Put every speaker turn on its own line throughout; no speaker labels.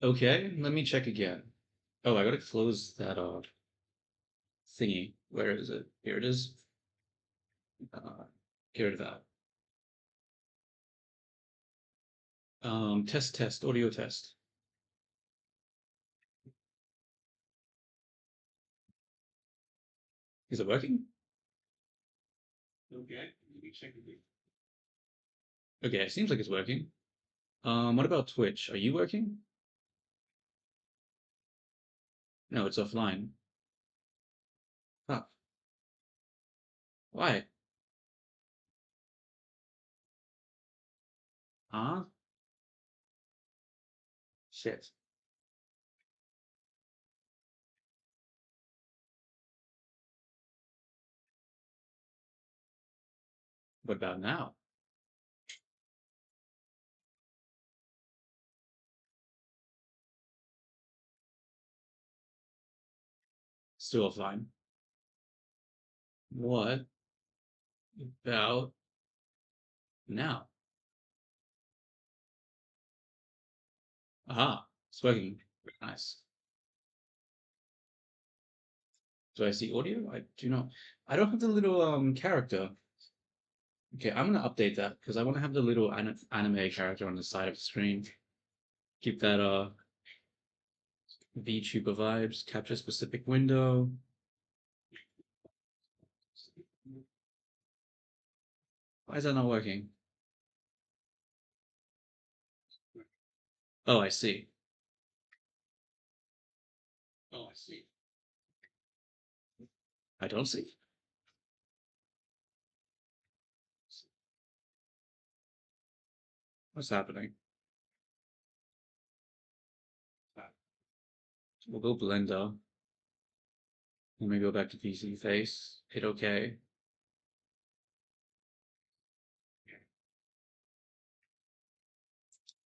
Okay, let me check again. Oh, I gotta close that thingy. Where is it? Here it is. Get rid of that. Test, audio test. Is it working? Okay, let me check again. Okay, it seems like it's working. What about Twitch? Are you working? No, it's offline. Huh. Why? Huh? Shit. What about now? Still offline. What about now? Aha, it's working. Nice. Do I see audio? I do not. I don't have the little character. Okay, I'm gonna update that because I want to have the little anime character on the side of the screen. Keep that VTuber vibes. Capture specific window. Why is that not working? Oh, I see. Oh, I see. I don't see. What's happening? We'll go Blender. Let me go back to VC Face. Hit OK.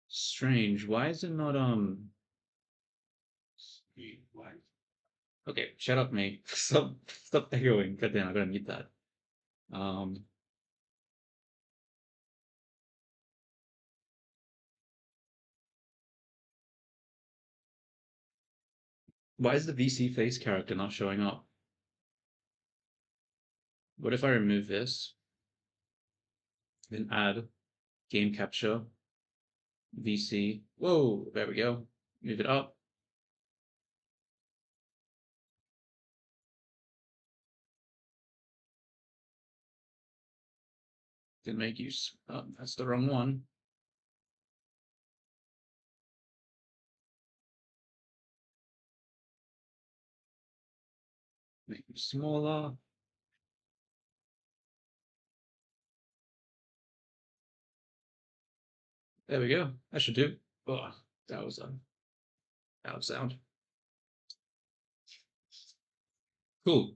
Strange. Why is it not Why? Okay, shut up, mate. Stop echoing. God damn, I gotta mute that. Um, why is the VC Face character not showing up? What if I remove this, then add game capture, VC? Whoa, there we go. Move it up. Didn't make use. Oh, that's the wrong one. Make it smaller. There we go. That should do. Oh, that was out of sound. Cool.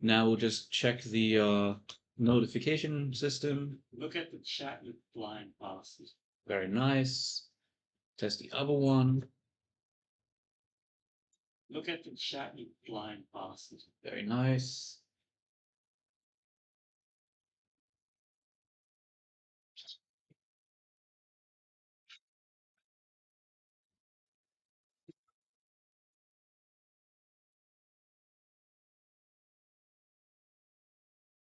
Now we'll just check the notification system. Look at the chat with blind passes. Very nice. Test the other one. Look at the chat with blind passes. Very nice.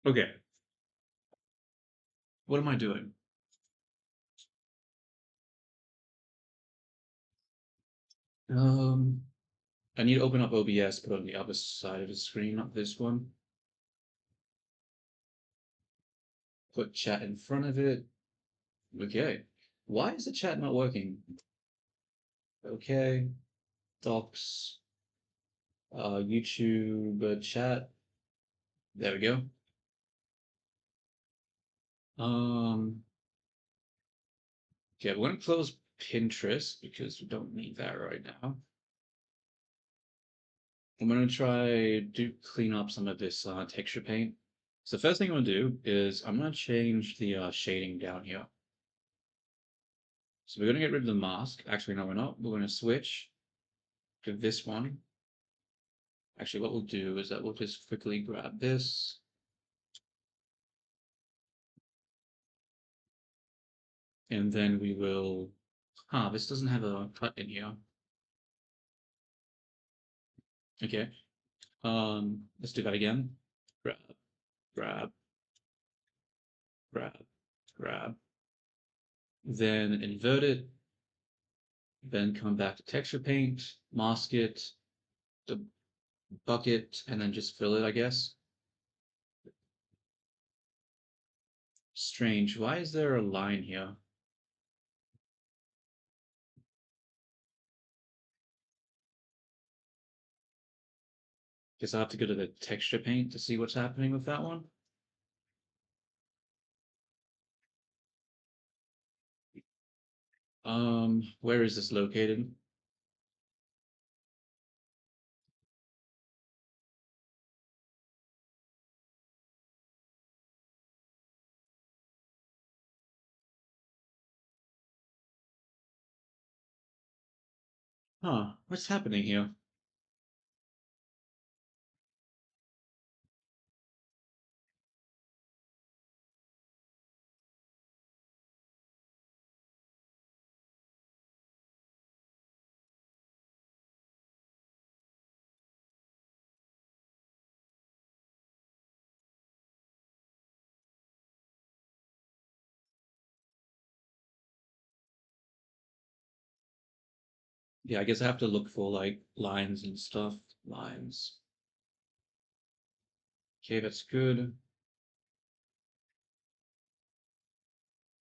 Okay. What am I doing? Um, I need to open up OBS, but on the other side of the screen, not this one. Put chat in front of it. Okay. Why is the chat not working? Okay. Docs. YouTube chat. There we go. Um, okay, we're gonna close Pinterest because we don't need that right now. I'm gonna try to clean up some of this texture paint. So the first thing I'm gonna do is I'm gonna change the shading down here. So we're gonna get rid of the mask. Actually, no, we're not. We're gonna switch to this one. Actually, what we'll do is that we'll just quickly grab this. And then we will Huh, this doesn't have a cut in here. Okay. Let's do that again. Grab, grab, grab, grab. Then invert it. Then come back to texture paint, mask it, the bucket, and then just fill it, I guess. Strange. Why is there a line here? Guess I'll have to go to the texture paint to see what's happening with that one. Where is this located? Huh, what's happening here? Yeah, I guess I have to look for like lines and stuff. Lines. Okay, that's good.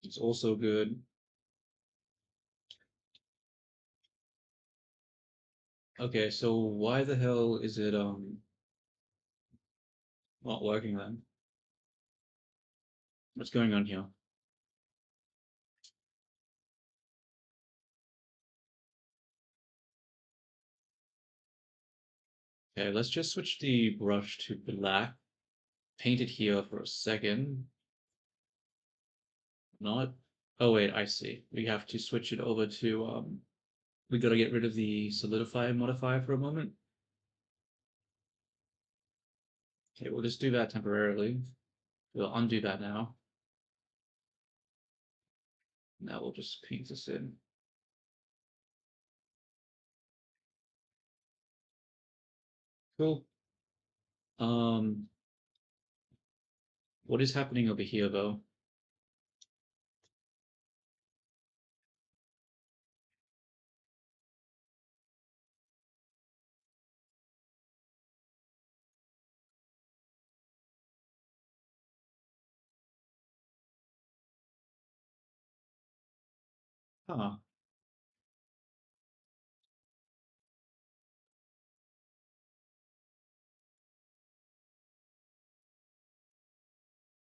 It's also good. Okay, so why the hell is it not working then? What's going on here? Okay, let's just switch the brush to black. Paint it here for a second. Not. Oh wait, I see. We have to switch it over to we gotta get rid of the solidify modifier for a moment. Okay, we'll just do that temporarily. We'll undo that now. Now we'll just paint this in. Cool. Um, what is happening over here though? Huh.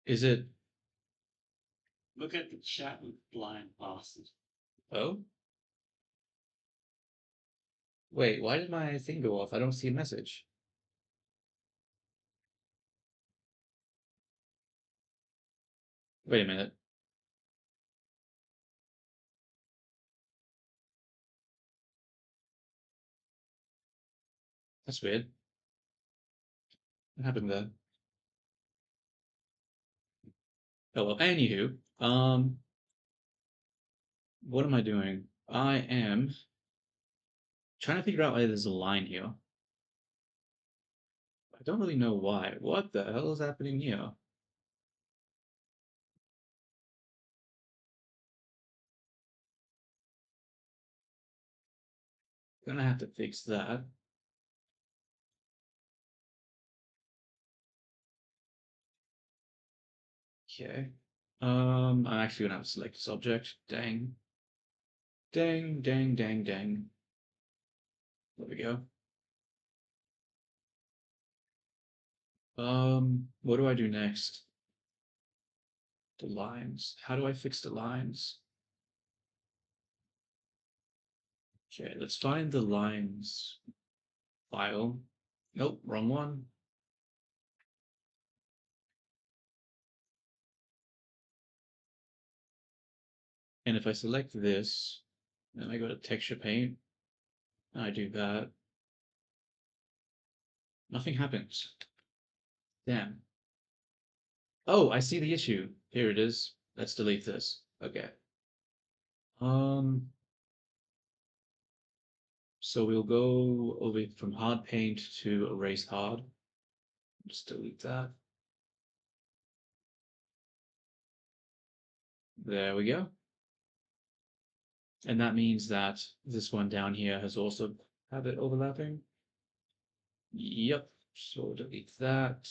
Is it?
Look at the chat with blind bosses.
Oh? Wait, why did my thing go off? I don't see a message. Wait a minute. That's weird. What happened there? Oh well, anywho, what am I doing? I am trying to figure out why there's a line here. I don't really know why. What the hell is happening here? Gonna have to fix that. Okay. I'm actually gonna have to select this object. Dang. Dang, dang, dang, dang. There we go. What do I do next? The lines. How do I fix the lines? Okay, let's find the lines file. Nope, wrong one. And if I select this, then I go to texture paint, and I do that, nothing happens. Damn. Oh, I see the issue. Here it is. Let's delete this. Okay. Um, So we'll go over from hard paint to erase hard. Just delete that. There we go. And that means that this one down here has also have it overlapping. Yep. So delete that.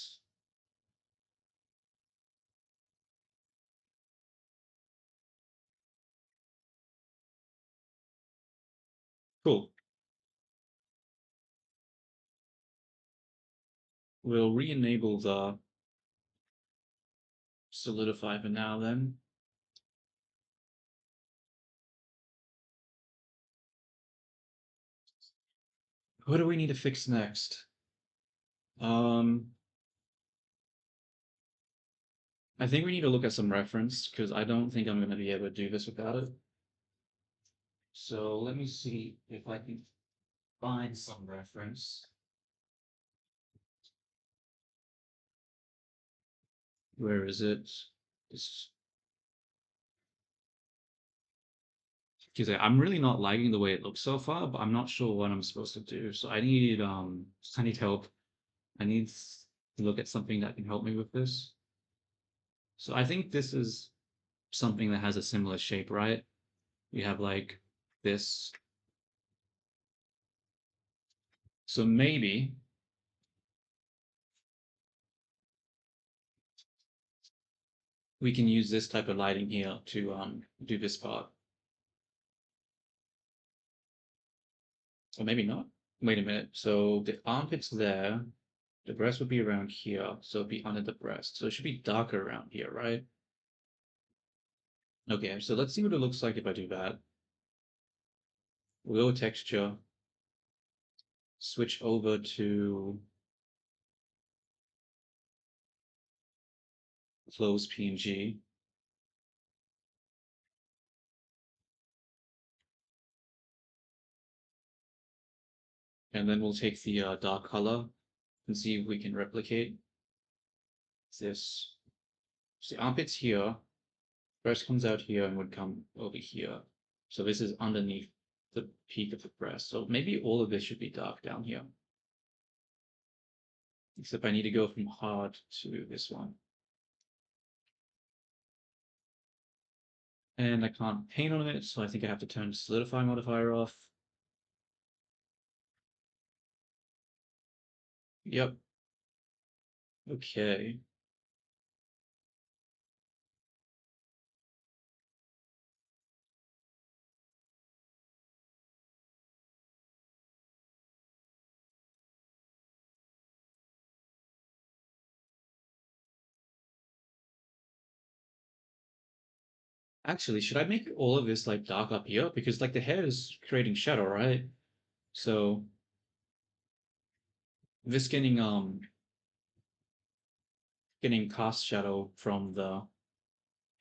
Cool. We'll re-enable the solidify for now then. What do we need to fix next? I think we need to look at some reference because I don't think I'm going to be able to do this without it. So let me see if I can find some reference. Where is it? Because I'm really not liking the way it looks so far, but I'm not sure what I'm supposed to do. So I need help. I need to look at something that can help me with this. So I think this is something that has a similar shape, right? We have like this. So maybe we can use this type of lighting here to do this part. Or maybe not. Wait a minute. So the armpit's there. The breast would be around here. So it'd be under the breast. So it should be darker around here, right? Okay, so let's see what it looks like if I do that. We'll go texture. Switch over to close PNG. And then we'll take the dark color and see if we can replicate this. So the armpit's here, breast comes out here and would come over here. So this is underneath the peak of the breast. So maybe all of this should be dark down here. Except I need to go from hard to this one. And I can't paint on it, so I think I have to turn the solidify modifier off. Yep. Okay. Actually, should I make all of this like dark up here? Because like the hair is creating shadow, right? So this getting cast shadow from the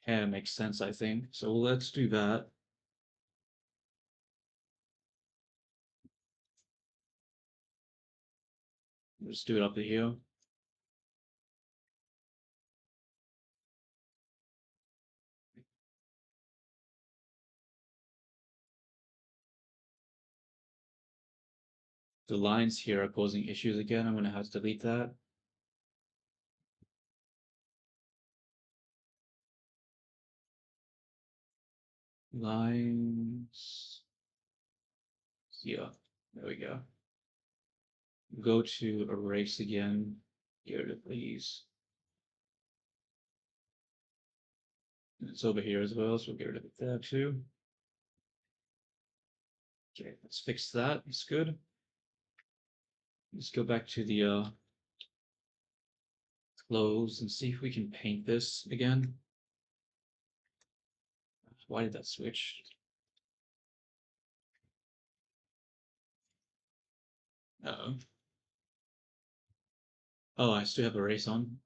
hair makes sense, I think. So let's do that. Let's do it up to here. The lines here are causing issues again. I'm gonna have to delete that. Lines here. There we go. Go to erase again. Get rid of these. It's over here as well, so we'll get rid of it there too. Okay, let's fix that. It's good. Let's go back to the close and see if we can paint this again. Why did that switch? Uh-oh. Oh, I still have erase on.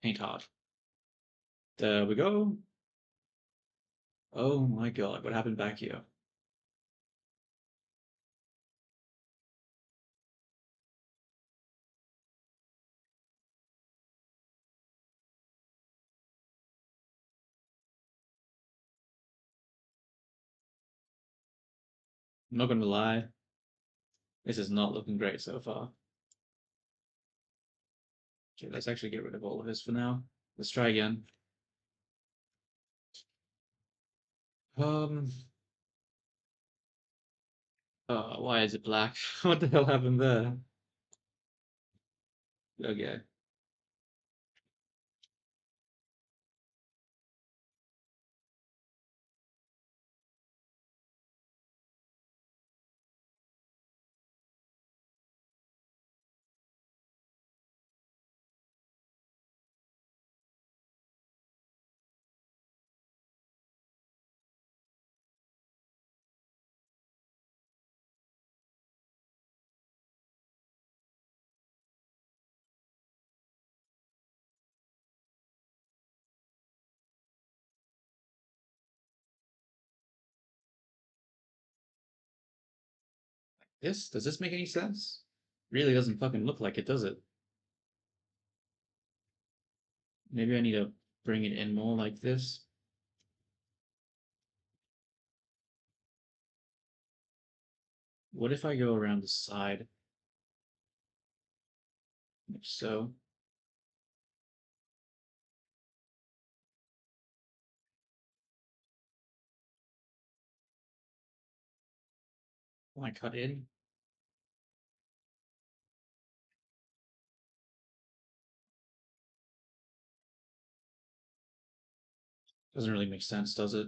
Paint hard. There we go. Oh my god, what happened back here? I'm not gonna lie, this is not looking great so far. Okay, let's actually get rid of all of this for now. Let's try again. Um, why is it black? What the hell happened there? Okay. Does this make any sense? Really doesn't fucking look like it, does it? Maybe I need to bring it in more like this. What if I go around the side? Like so. When I cut in? Doesn't really make sense, does it?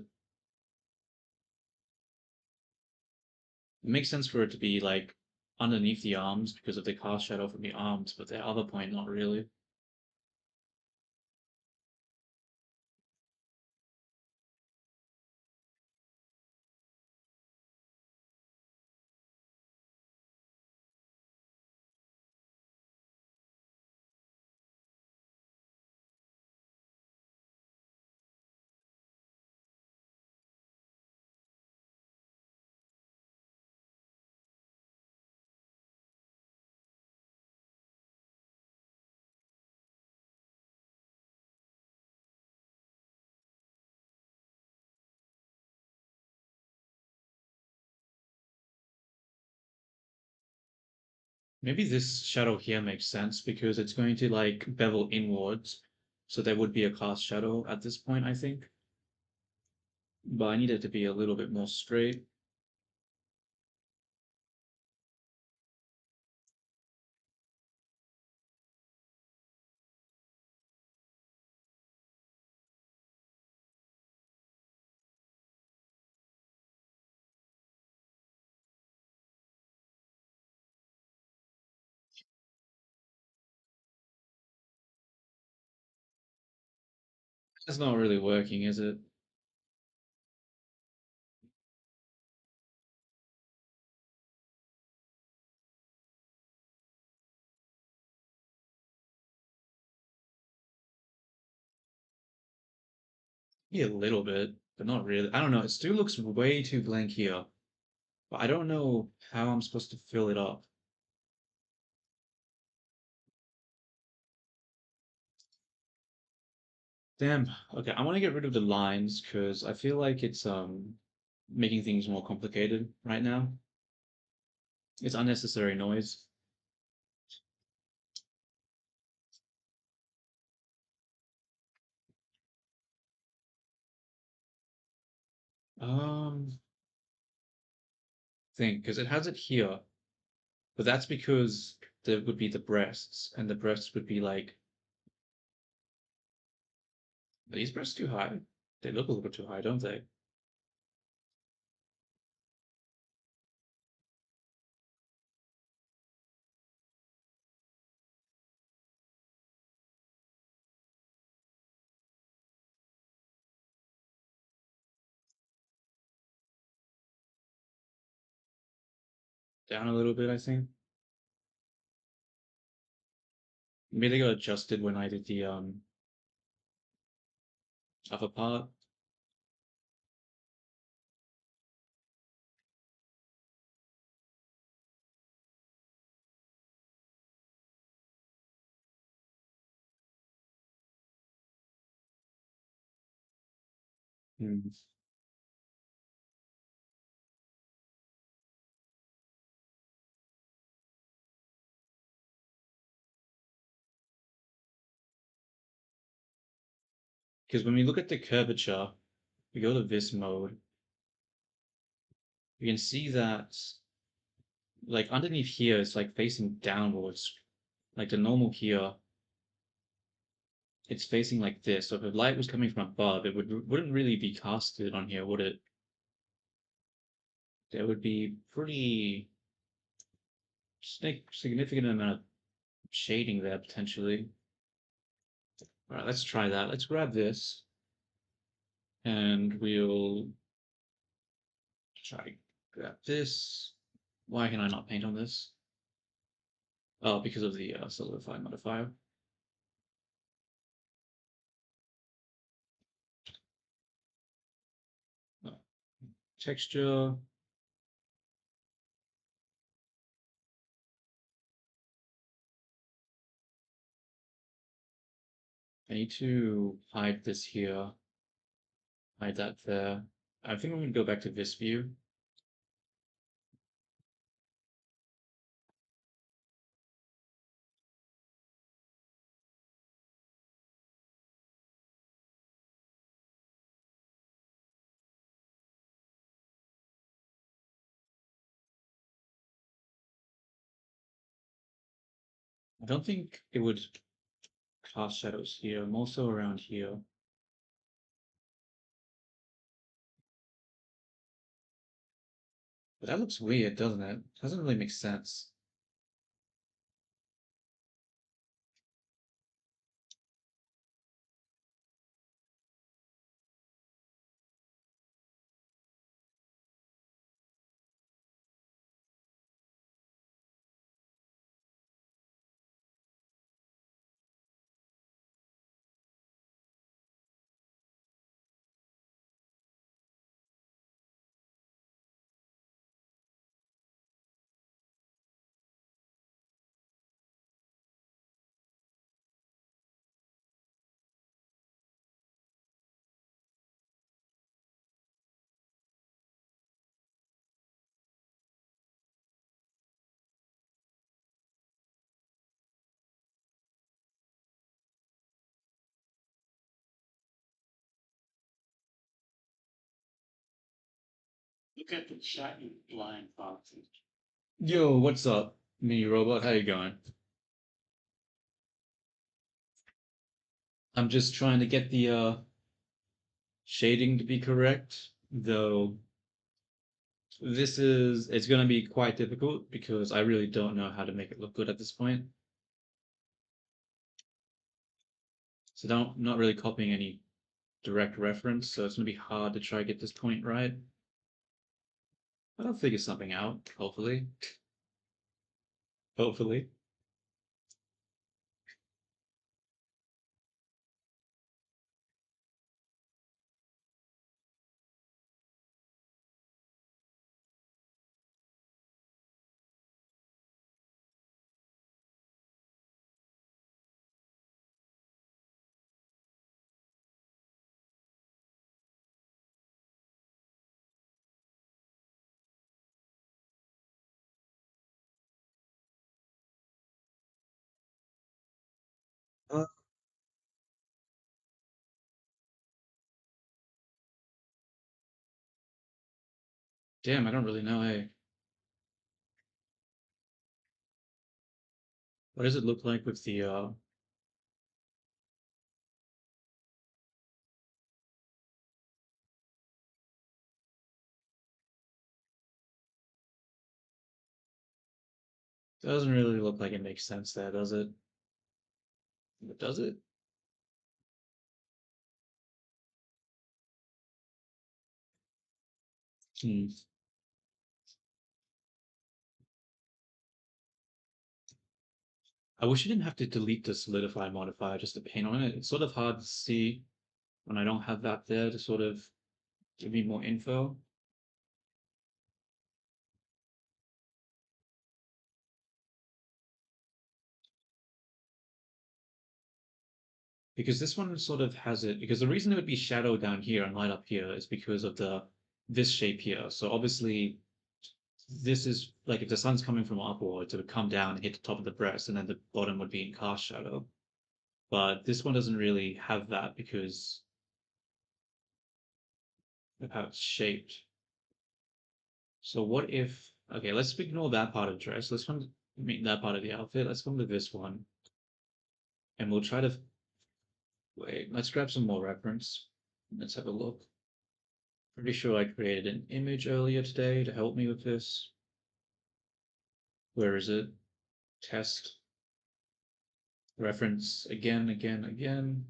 It makes sense for it to be like underneath the arms because of the cast shadow from the arms, but the other point, not really. Maybe this shadow here makes sense because it's going to like bevel inwards. So there would be a cast shadow at this point, I think. But I need it to be a little bit more straight. It's not really working, is it? Yeah, a little bit, but not really. I don't know. It still looks way too blank here. But I don't know how I'm supposed to fill it up. Damn. Okay, I want to get rid of the lines because I feel like it's making things more complicated right now. It's unnecessary noise. Um, think because it has it here, but that's because there would be the breasts, and the breasts would be like, are these breasts too high? They look a little too high, don't they? Down a little bit, I think. Maybe they got adjusted when I did the upper part. Hmm. Because when we look at the curvature, we go to this mode, you can see that like underneath here it's like facing downwards. Like the normal here, it's facing like this. So if the light was coming from above, it wouldn't really be casted on here, would it? There would be pretty significant amount of shading there potentially. All right, let's try that. Let's grab this and we'll try to grab this. Why can I not paint on this? Oh, because of the solidify modifier. Oh, texture. I need to hide this here, hide that there. I think I'm going to go back to this view. I don't think it would cast shadows here, more so around here. But that looks weird, doesn't it? Doesn't really make sense.
Look at the chat you blind foxes.
Yo, what's up, mini robot? How you going? I'm just trying to get the shading to be correct, though it's gonna be quite difficult because I really don't know how to make it look good at this point. So not really copying any direct reference, so it's gonna be hard to try to get this point right. But I'll figure something out, hopefully. Hopefully. Uh, Damn, I don't really know. Hey, what does it look like with the doesn't really look like it makes sense there, does it? Does it? Hmm. I wish you didn't have to delete the solidify modifier just to paint on it. It's sort of hard to see when I don't have that there to sort of give me more info. Because this one sort of has it, because the reason it would be shadow down here and light up here is because of this shape here. So obviously this is like if the sun's coming from upwards, it would come down and hit the top of the breast, and then the bottom would be in cast shadow. But this one doesn't really have that because of how it's shaped. So what if, okay, let's ignore that part of the dress. Let's come, I mean, that part of the outfit. Let's come to this one. And we'll try to, wait, let's grab some more reference. Let's have a look. Pretty sure I created an image earlier today to help me with this. Where is it? Test. Reference again, again, again.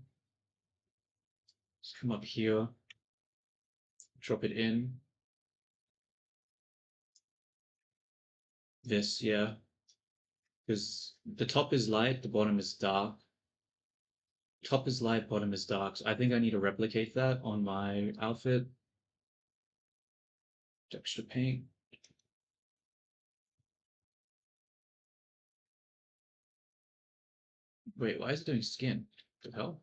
Let's come up here. Drop it in. This, yeah. Because the top is light, the bottom is dark. Top is light, bottom is dark. So I think I need to replicate that on my outfit. Texture paint. Wait, why is it doing skin? What the hell?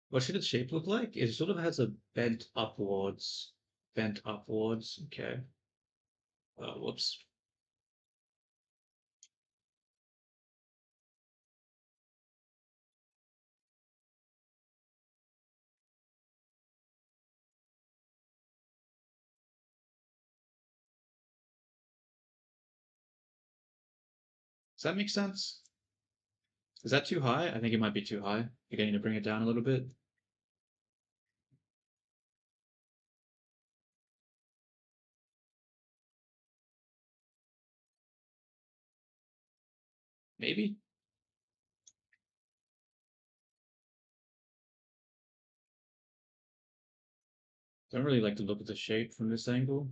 What should its shape look like? It sort of has a bent upwards. Bent upwards. Okay. Whoops. Does that make sense? Is that too high? I think it might be too high. I think I need to bring it down a little bit. Maybe? Don't really like to look at the shape from this angle.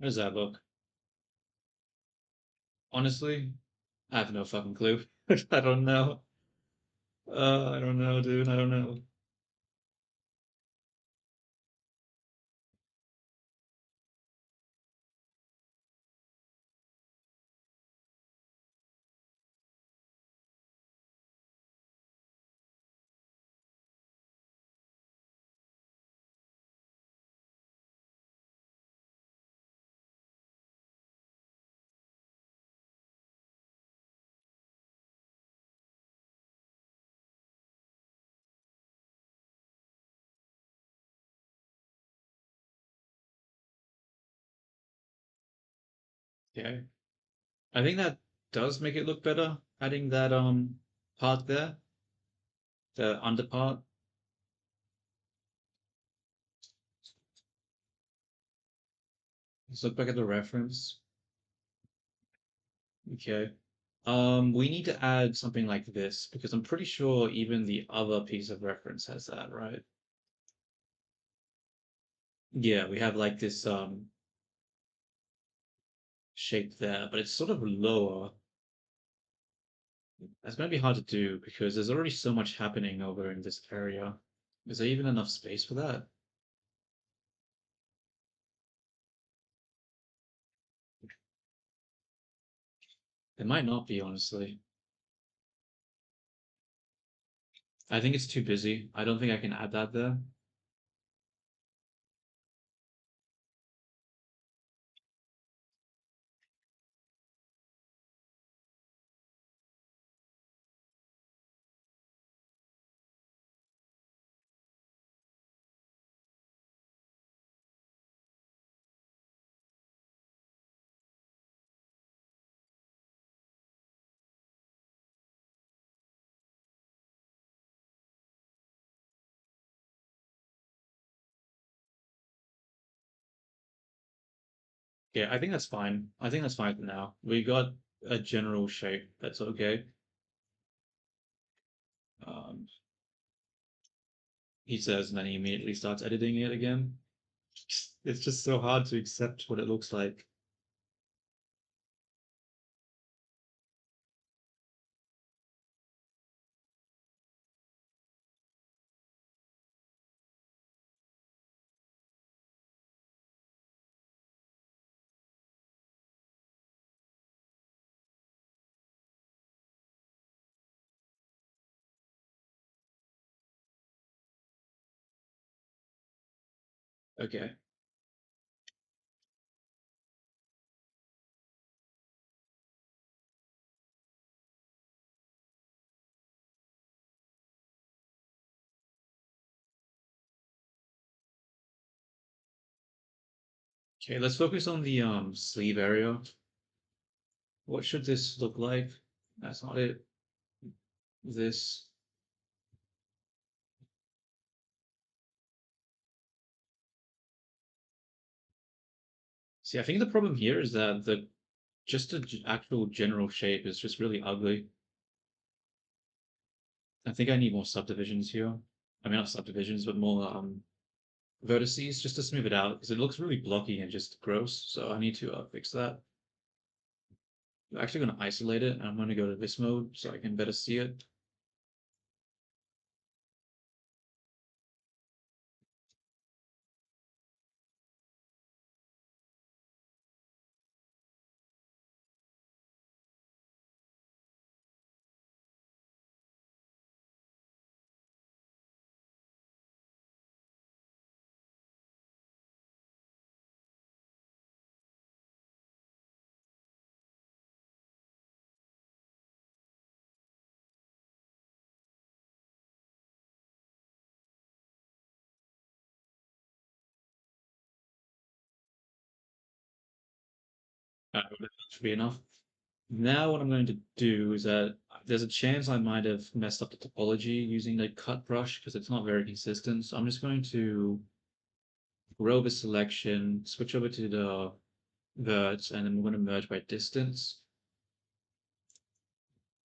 How does that look? Honestly, I have no fucking clue. I don't know. I don't know, dude. I don't know. Okay. I think that does make it look better. Adding that part there, the under part. Let's look back at the reference. Okay. We need to add something like this because I'm pretty sure even the other piece of reference has that, right? Yeah, we have like this shape there, but it's sort of lower. That's gonna be hard to do because there's already so much happening over in this area. Is there even enough space for that? It might not be, honestly. I think it's too busy. I don't think I can add that there. Yeah, I think that's fine. I think that's fine for now. We got a general shape that's okay. Um, he says, and then he immediately starts editing it again. It's just so hard to accept what it looks like. Okay. Okay, let's focus on the sleeve area. What should this look like? That's not it. This. See, I think the problem here is that the just the actual general shape is just really ugly. I think I need more subdivisions here. I mean, not subdivisions, but more vertices just to smooth it out because it looks really blocky and just gross. So I need to fix that. I'm actually going to isolate it and I'm going to go to this mode so I can better see it. That should be enough. Now what I'm going to do is that there's a chance I might have messed up the topology using the cut brush because it's not very consistent. So I'm just going to grow the selection, switch over to the verts, and then we're going to merge by distance.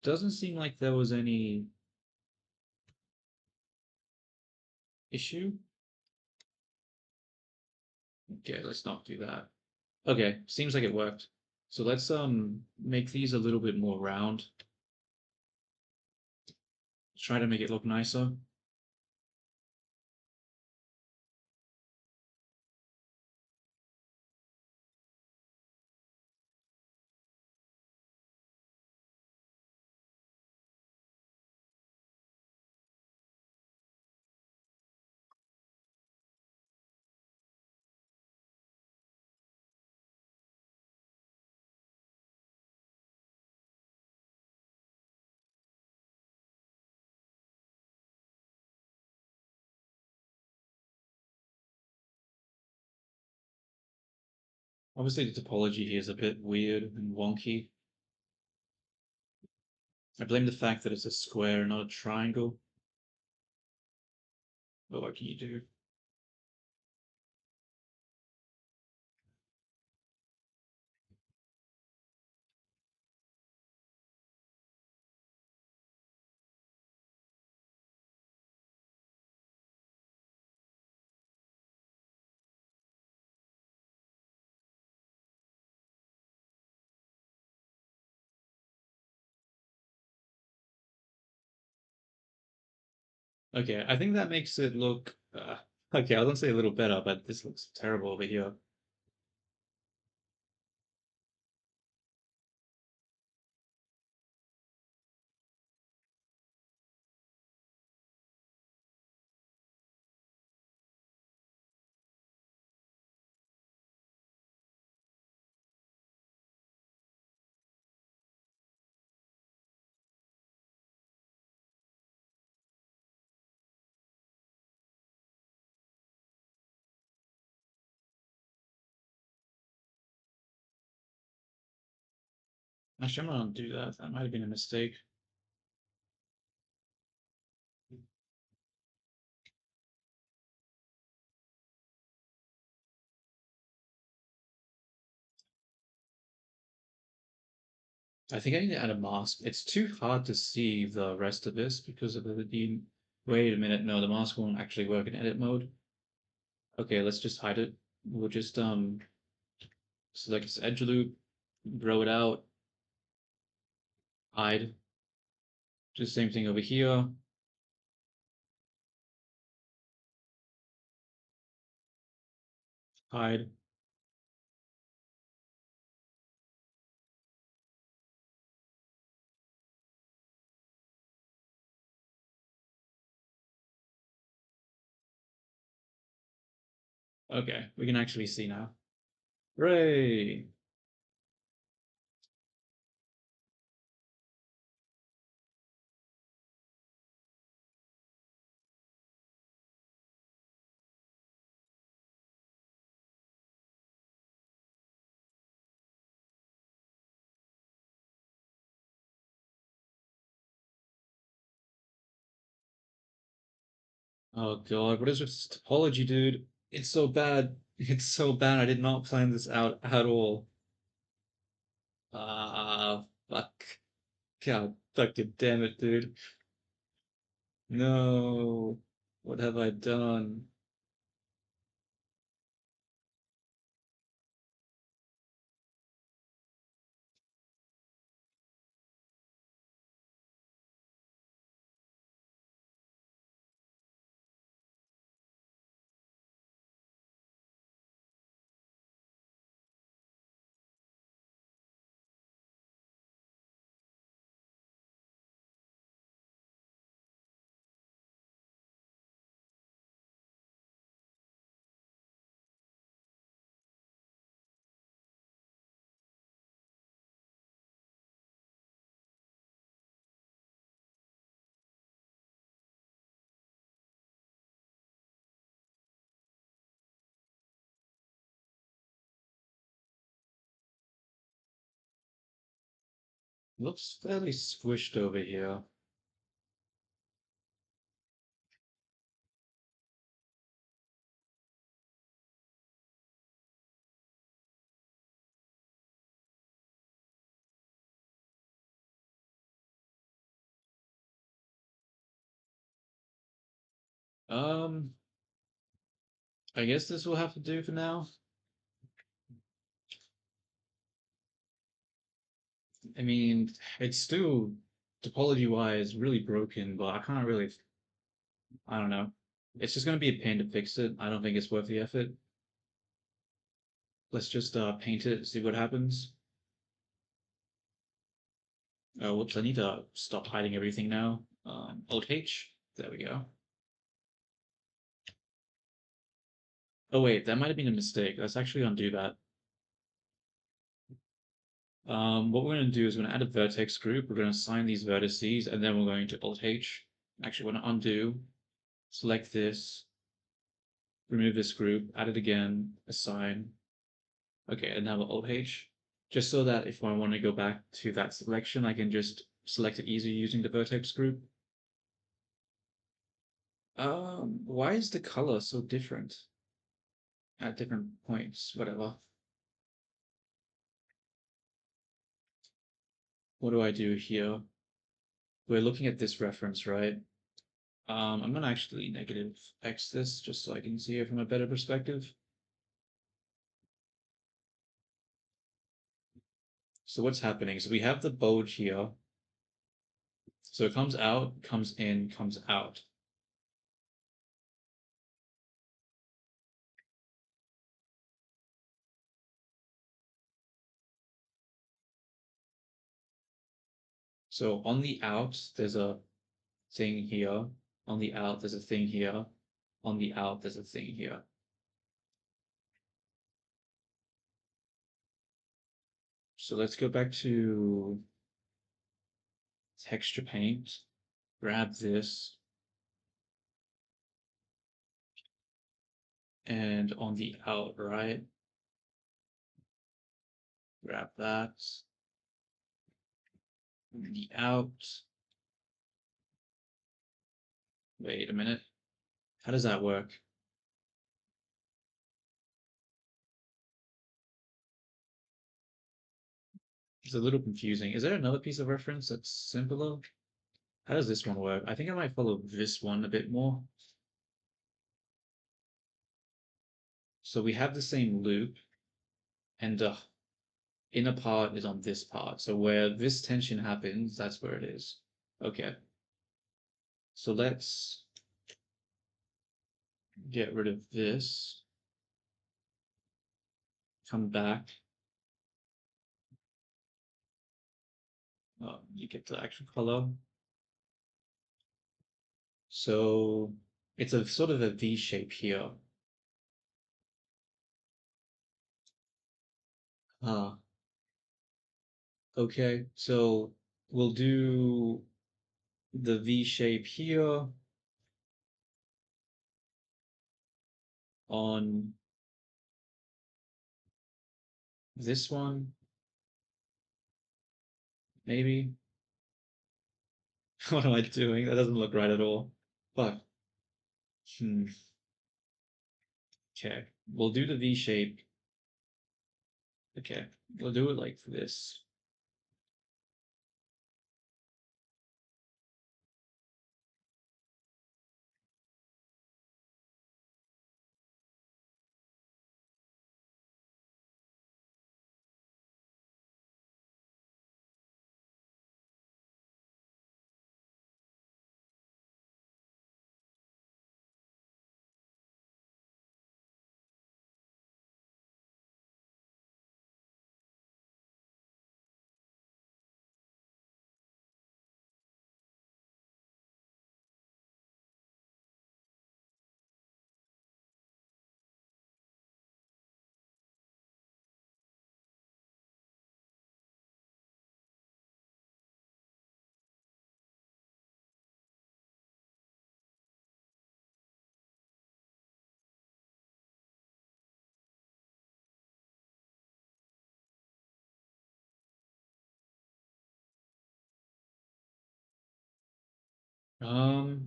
Doesn't seem like there was any issue. Okay, let's not do that. Okay, seems like it worked. So let's make these a little bit more round. Try to make it look nicer. Obviously the topology here is a bit weird and wonky. I blame the fact that it's a square, not a triangle. But what can you do? Okay, I think that makes it look okay, I don't say a little better, but this looks terrible over here. Actually, I'm not gonna do that. That might have been a mistake. I think I need to add a mask. It's too hard to see the rest of this because of the. Wait a minute, no, the mask won't actually work in edit mode. Okay, let's just hide it. We'll just select this edge loop, grow it out, hide. Do the same thing over here. Hide. Okay, we can actually see now. Hooray! Oh god, what is this topology, dude? It's so bad. It's so bad. I did not plan this out at all. Fuck. God fucking damn it, dude. No. What have I done? Looks fairly squished over here. Um, I guess this will have to do for now. I mean, it's still topology wise really broken, but I can't really, I don't know. It's just gonna be a pain to fix it. I don't think it's worth the effort. Let's just paint it, see what happens. Oh, whoops, I need to stop hiding everything now. Alt H, there we go. Oh wait, that might have been a mistake. Let's actually undo that. What we're going to do is we're going to add a vertex group. We're going to assign these vertices, and then we're going to Alt H. Actually, we're going to undo, select this, remove this group, add it again, assign. Okay, and now we're Alt H. Just so that if I want to go back to that selection, I can just select it easily using the vertex group. Why is the color so different at different points? Whatever. What do I do here? We're looking at this reference, right? I'm gonna actually negative X this just so I can see it from a better perspective. So what's happening? So we have the bulge here. So it comes out, comes in, comes out. So on the out, there's a thing here. On the out, there's a thing here. On the out, there's a thing here. So let's go back to texture paint. Grab this. And on the out, right? Grab that. On the out. Wait a minute. How does that work? It's a little confusing. Is there another piece of reference that's simpler? How does this one work? I think I might follow this one a bit more. So we have the same loop, and the inner part is on this part. So where this tension happens, that's where it is. Okay. So let's get rid of this. Come back. You get the actual color. So it's a sort of a V shape here. Ah, okay. So we'll do the V shape here on this one, maybe. What am I doing? That doesn't look right at all. But, hmm. Okay. We'll do the V shape. Okay. We'll do it like this.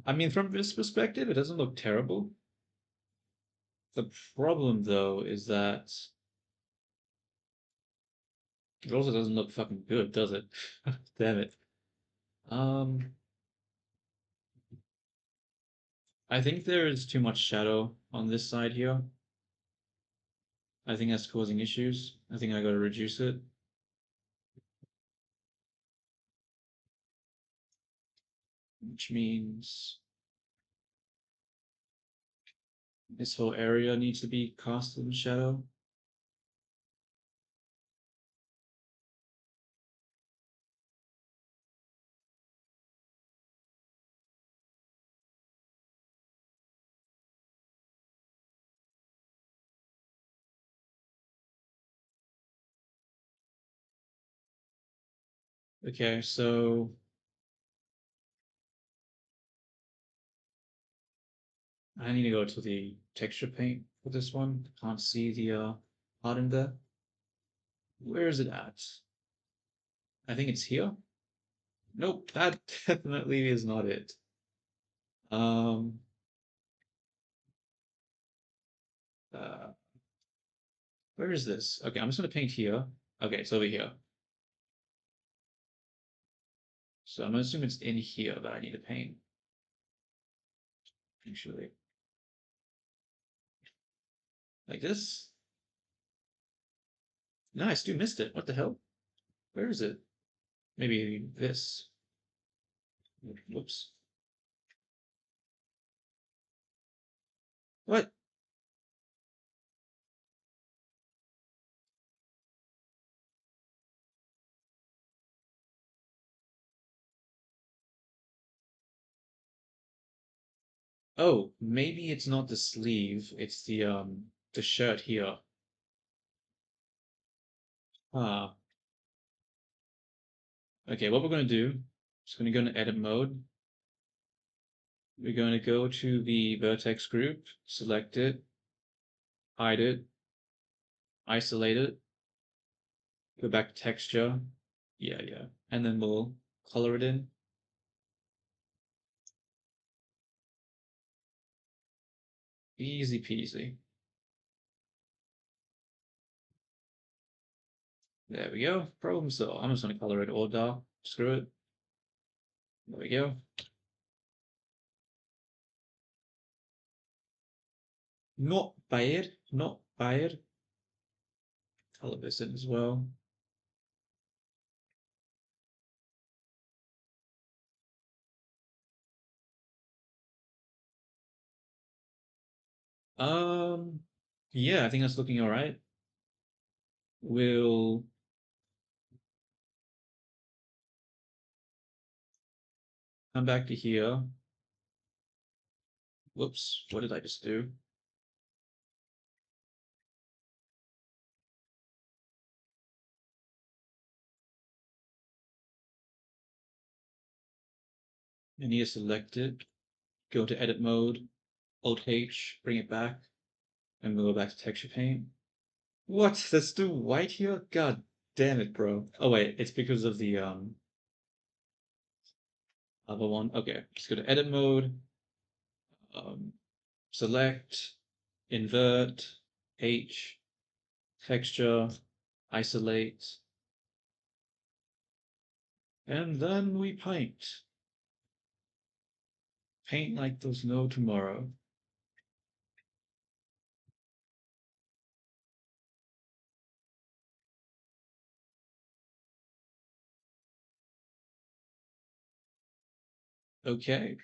I mean, from this perspective, it doesn't look terrible. The problem, though, is that it also doesn't look fucking good, does it? Damn it. Um, I think there is too much shadow on this side here. I think that's causing issues. I think I gotta reduce it. Which means this whole area needs to be cast in shadow. Okay, so I need to go to the texture paint for this one. Can't see the part in there. Where is it at? I think it's here. Nope, that definitely is not it. Um, uh, where is this? Okay, I'm just gonna paint here. Okay, it's over here. So I'm gonna assume it's in here that I need to paint. Actually, like this. No, I still missed it. What the hell? Where is it? Maybe this. Whoops. What? Oh, maybe it's not the sleeve, it's the shirt here. Ah, okay, what we're gonna do, just gonna go into edit mode. We're going to go to the vertex group, select it, hide it, isolate it, go back to texture. Yeah, yeah. And then we'll color it in. Easy peasy. There we go. Problem solved. I'm just gonna color it all dark. Screw it. There we go. Not bad. Not bad. Color this in as well. Yeah, I think that's looking all right. We'll come back to here. Whoops, what did I just do? I need to select it, go to edit mode, Alt H, bring it back, and we'll go back to texture paint. What? There's still white here? God damn it, bro. Oh wait, it's because of the other one. Okay, let's go to edit mode, um, select, invert, H, texture, isolate, and then we paint. Paint like there's no tomorrow. Okay,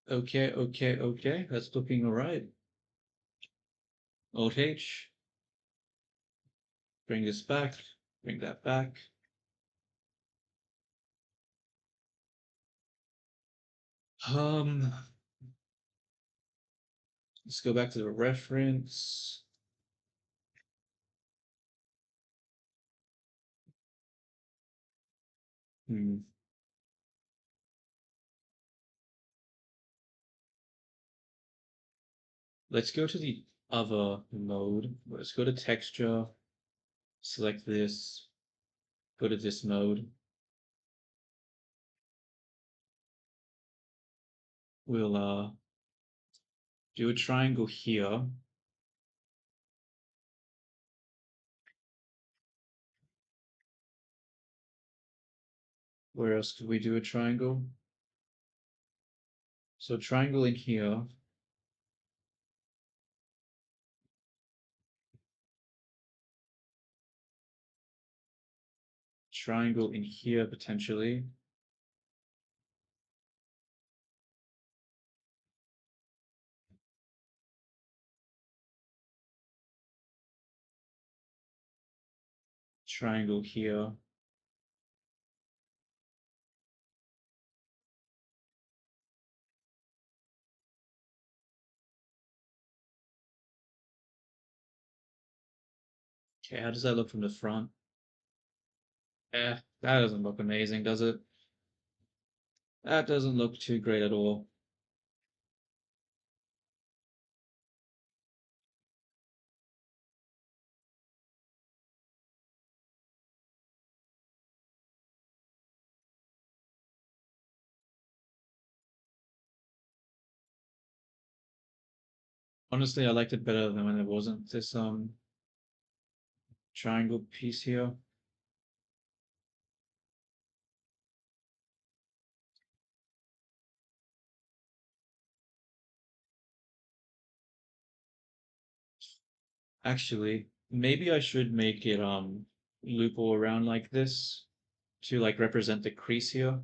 okay. That's looking all right. Alt H, bring this back, bring that back. Um, let's go back to the reference. Hmm. Let's go to the other mode. Let's go to texture, select this, go to this mode. We'll do a triangle here. Where else could we do a triangle? So triangle in here. Triangle in here potentially. Triangle here. Okay, how does that look from the front? Eh, that doesn't look amazing, does it? That doesn't look too great at all. Honestly, I liked it better than when it wasn't this triangle piece here. Actually, maybe I should make it loop all around like this to like represent the crease here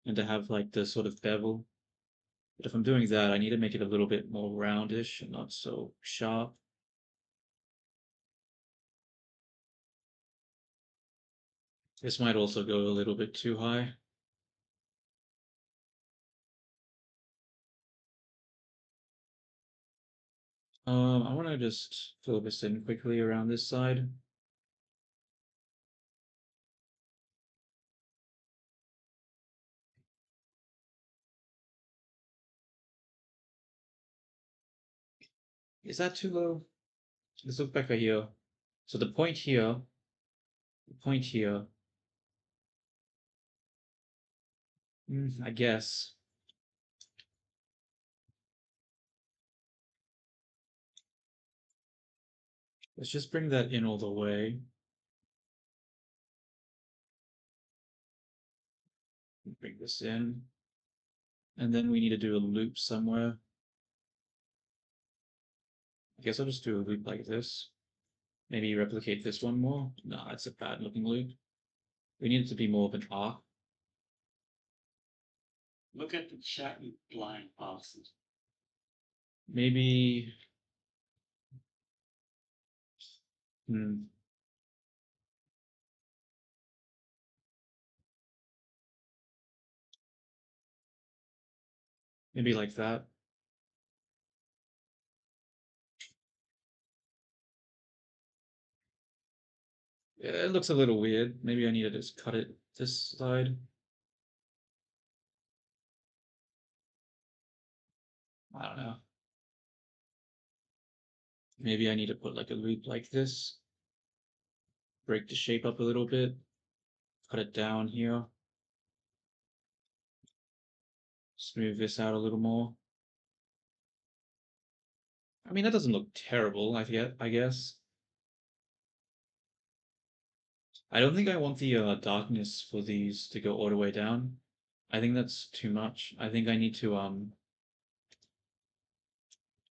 and to have like the sort of bevel. But if I'm doing that, I need to make it a little bit more roundish and not so sharp. This might also go a little bit too high. I want to just fill this in quickly around this side. Is that too low? Let's look back at here. So the point here, the point here, I guess. Let's just bring that in all the way. this in. And then we need to do a loop somewhere. I guess I'll just do a loop like this. Maybe replicate this one more. No, it's a bad looking loop. We need it to be more of an arc.
Look at the chat line passes.
Maybe. Maybe like that. Yeah, it looks a little weird. Maybe I need to just cut it this side. I don't know. Maybe I need to put like a loop like this. Break the shape up a little bit. Cut it down here. Smooth this out a little more. I mean, that doesn't look terrible, I guess. I don't think I want the darkness for these to go all the way down. I think that's too much. I think I need to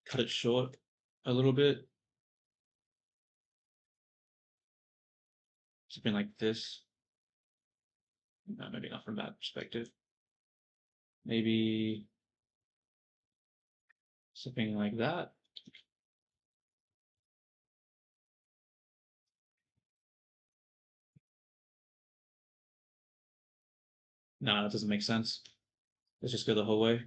cut it short a little bit. Something like this. No, maybe not from that perspective. Maybe something like that. No, that doesn't make sense. Let's just go the whole way.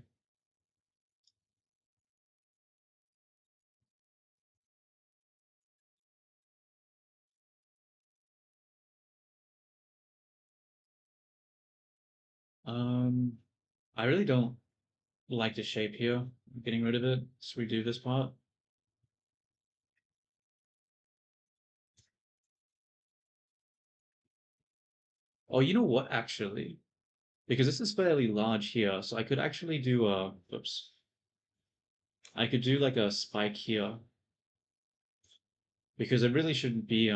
I really don't like the shape here. I'm getting rid of it. Let's redo this part. Oh, you know what, actually? Because this is fairly large here, so I could actually do oops. I could do like a spike here. Because it really shouldn't be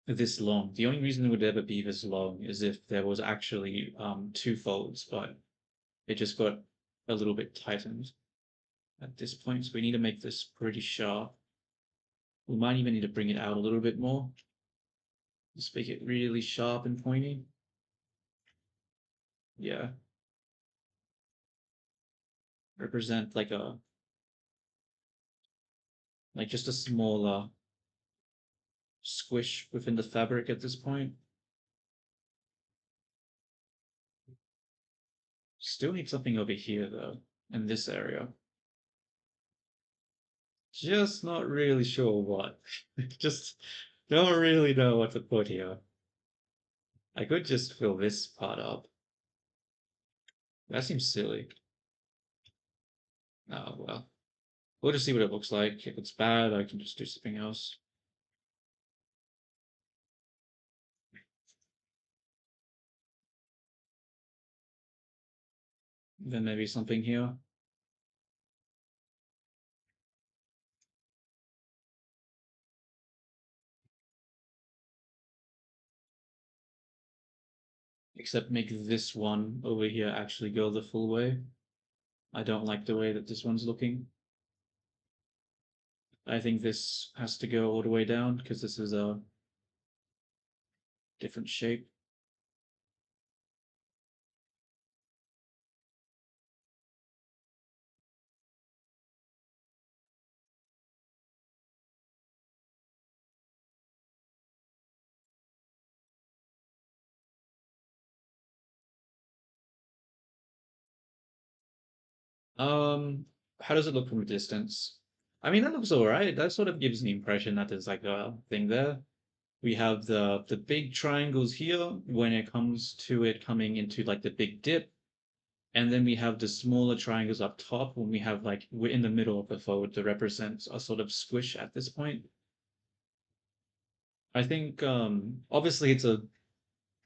this long. The only reason it would ever be this long is if there was actually two folds, but it just got a little bit tightened at this point. So we need to make this pretty sharp. We might even need to bring it out a little bit more. Just make it really sharp and pointy. Yeah. Represent like just a smaller squish within the fabric at this point. Still need something over here though, in this area. Just not really sure what. Just don't really know what to put here. I could just fill this part up. That seems silly. Oh well. We'll just see what it looks like. If it's bad, I can just do something else. Then maybe something here. Except make this one over here actually go the full way. I don't like the way that this one's looking. I think this has to go all the way down because this is a different shape. How does it look from a distance? I mean, that looks all right. That sort of gives the impression that there's like a thing there. We have the big triangles here when it comes to it coming into like the big dip, and then we have the smaller triangles up top when we have like we're in the middle of the fold to represent a sort of squish at this point. I think obviously it's a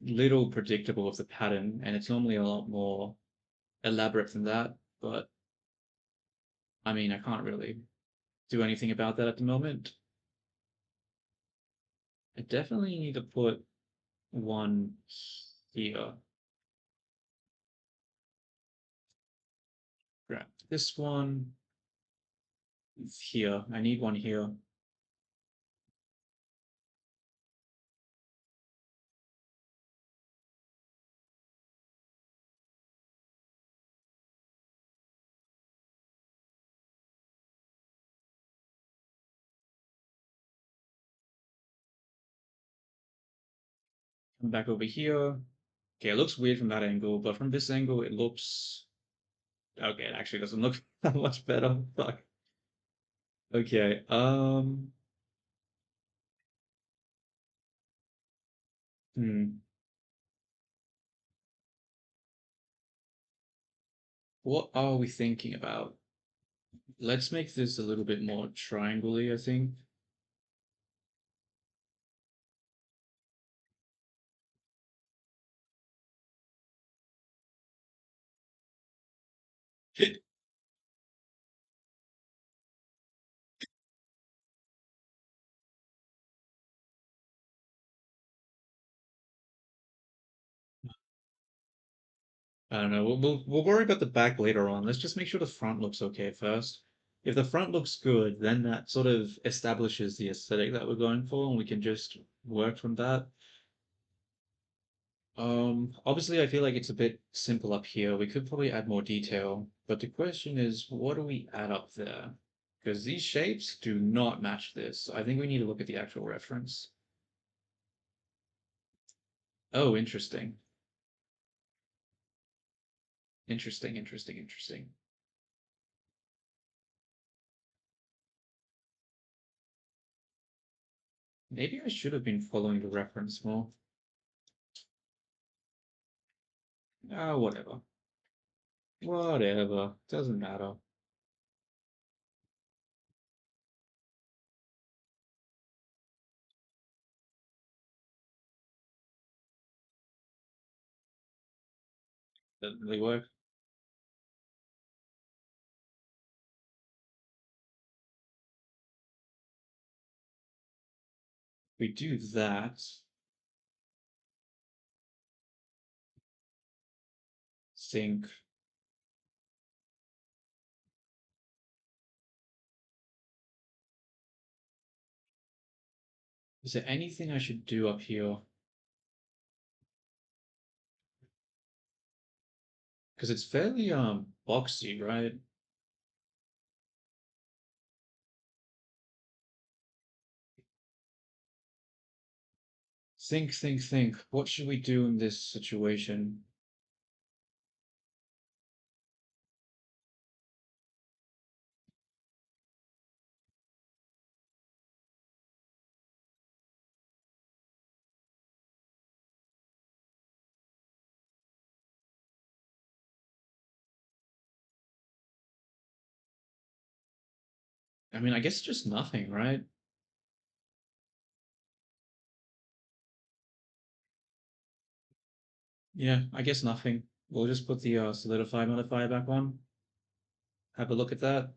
little predictable of the pattern, and it's normally a lot more elaborate than that, but I mean, I can't really do anything about that at the moment. I definitely need to put one here. this one here. I need one here. Come back over here. Okay, it looks weird from that angle, but from this angle, it looks okay. It actually doesn't look that much better. Fuck. Okay. Hmm. What are we thinking about? Let's make this a little bit more triangle-y, I think. I don't know. We'll worry about the back later on. Let's just make sure the front looks okay first. If the front looks good, then that sort of establishes the aesthetic that we're going for, and we can just work from that. Obviously, I feel like it's a bit simple up here. We could probably add more detail, but the question is, what do we add up there? Because these shapes do not match this. I think we need to look at the actual reference. Oh, interesting. Interesting, interesting, interesting. Maybe I should have been following the reference more. Ah, whatever. Whatever. Doesn't matter. Doesn't really work. We do that. Think. Is there anything I should do up here? Because it's fairly boxy, right? Think, think, think. What should we do in this situation? I mean, I guess just nothing, right? Yeah, I guess nothing. We'll just put the solidify modifier back on. Have a look at that.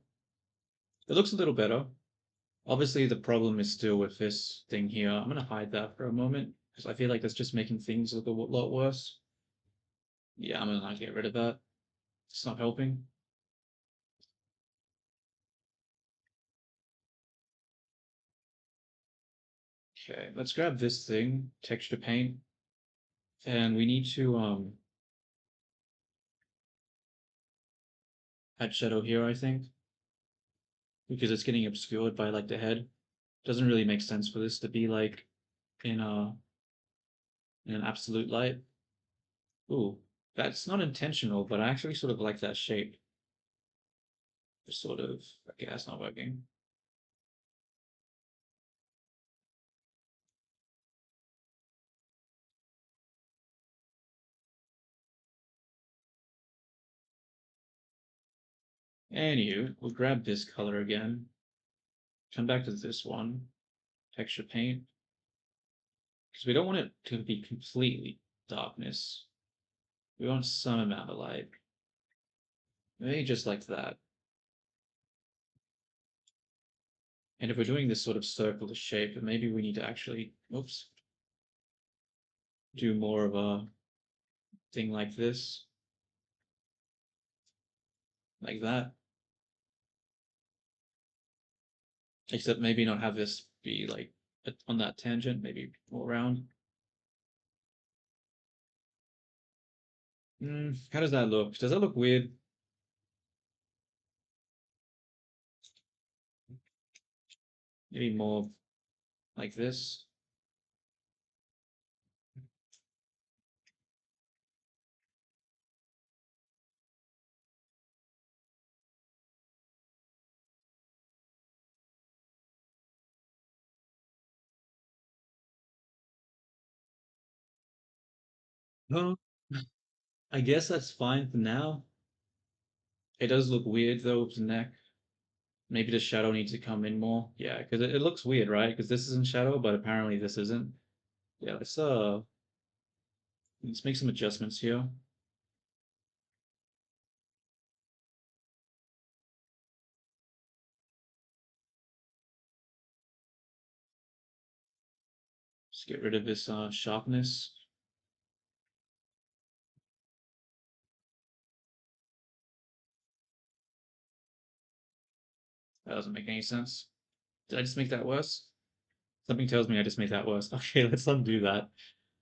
It looks a little better. Obviously, the problem is still with this thing here. I'm gonna hide that for a moment because I feel like that's just making things look a lot worse. Yeah, I'm gonna get rid of that. It's not helping. Okay, let's grab this thing, texture paint, and we need to add shadow here, I think, because it's getting obscured by like the head. Doesn't really make sense for this to be like in a in an absolute light. Ooh, that's not intentional, but I actually sort of like that shape. Just sort of okay, that's not working. Anywho, we'll grab this color again. Come back to this one, texture paint, because we don't want it to be completely darkness. We want some amount of light. Maybe just like that. And if we're doing this sort of circular shape, then maybe we need to actually, oops, do more of a thing like this, like that. Except maybe not have this be like on that tangent, maybe more round. How does that look? Does that look weird? Maybe more like this. No, I guess that's fine for now. It does look weird though with the neck. Maybe the shadow needs to come in more. Yeah, because it looks weird, right? Because this is in shadow, but apparently this isn't. Yeah, let's make some adjustments here. Just get rid of this sharpness. That doesn't make any sense. Did I just make that worse? Something tells me I just made that worse. Okay, let's undo that.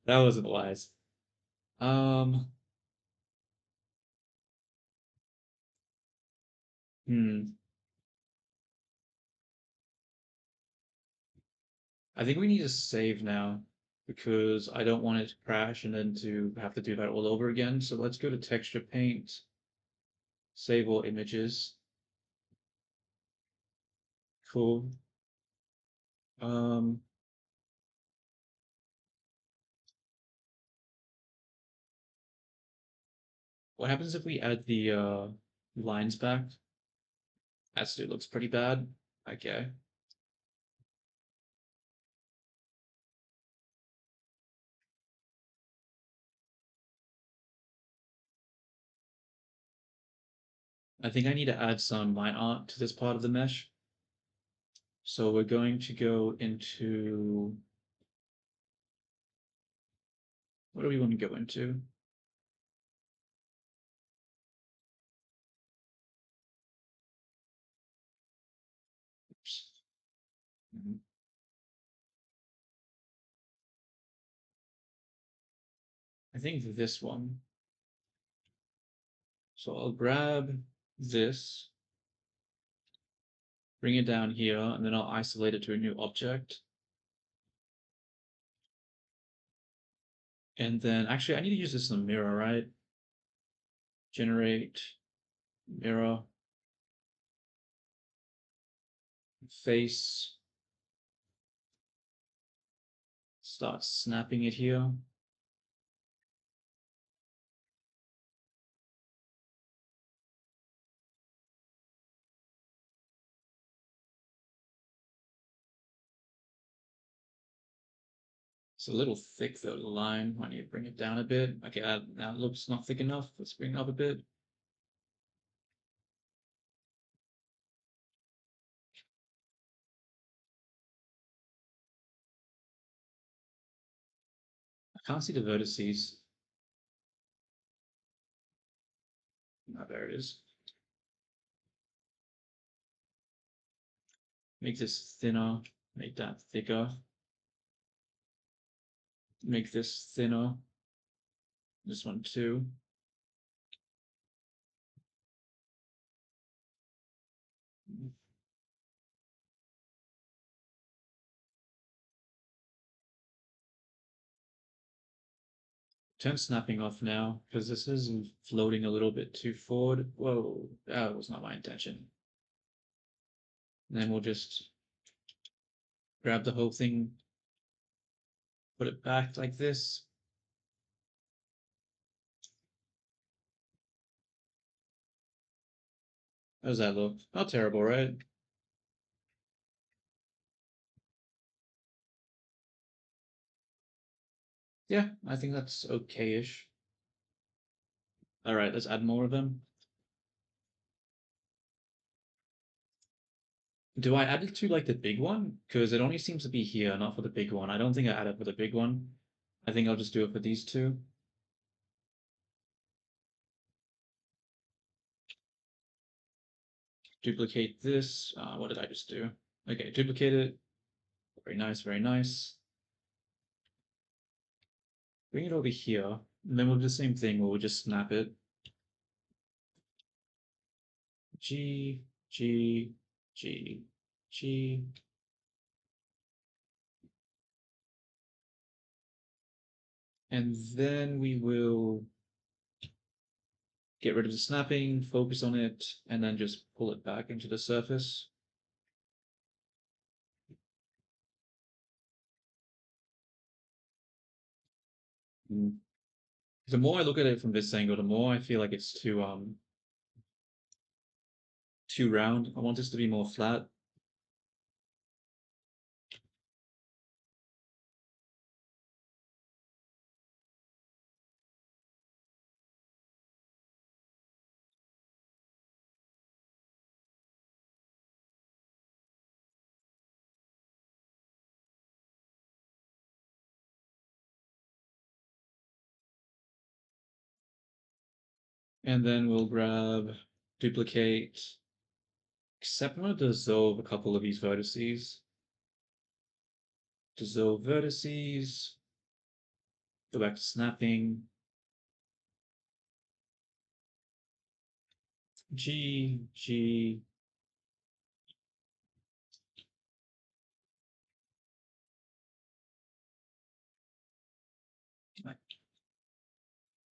That wasn't wise. Um, hmm. I think we need to save now because I don't want it to crash and then to have to do that all over again. So let's go to texture paint, save all images. Cool. Um, what happens if we add the lines back? That still looks pretty bad. Okay. I think I need to add some line art to this part of the mesh. So we're going to go into, what do we want to go into? Oops. Mhm. I think this one. So I'll grab this, bring it down here, and then I'll isolate it to a new object. And then actually I need to use this in a mirror, right? Generate mirror face. Start snapping it here. It's a little thick though, the line. I need to bring it down a bit. Okay, that looks not thick enough. Let's bring it up a bit. I can't see the vertices. Oh, there it is. Make this thinner, make that thicker. Make this thinner. This one too. Turn snapping off now, because this is floating a little bit too forward. Whoa, that was not my intention. And then we'll just grab the whole thing, put it back like this. How does that look? Not terrible, right? Yeah, I think that's okay-ish. All right, let's add more of them. Do I add it to like the big one? Because it only seems to be here, not for the big one. I don't think I add it for the big one. I think I'll just do it for these two. Duplicate this. What did I just do? Okay, duplicate it. Very nice, very nice. Bring it over here, and then we'll do the same thing where we'll just snap it. G, G, G, G. And then we will get rid of the snapping, focus on it, and then just pull it back into the surface. The more I look at it from this angle, the more I feel like it's too round. I want this to be more flat. And then we'll grab, duplicate, except I'm going to dissolve a couple of these vertices. Dissolve vertices, go back to snapping. G, G.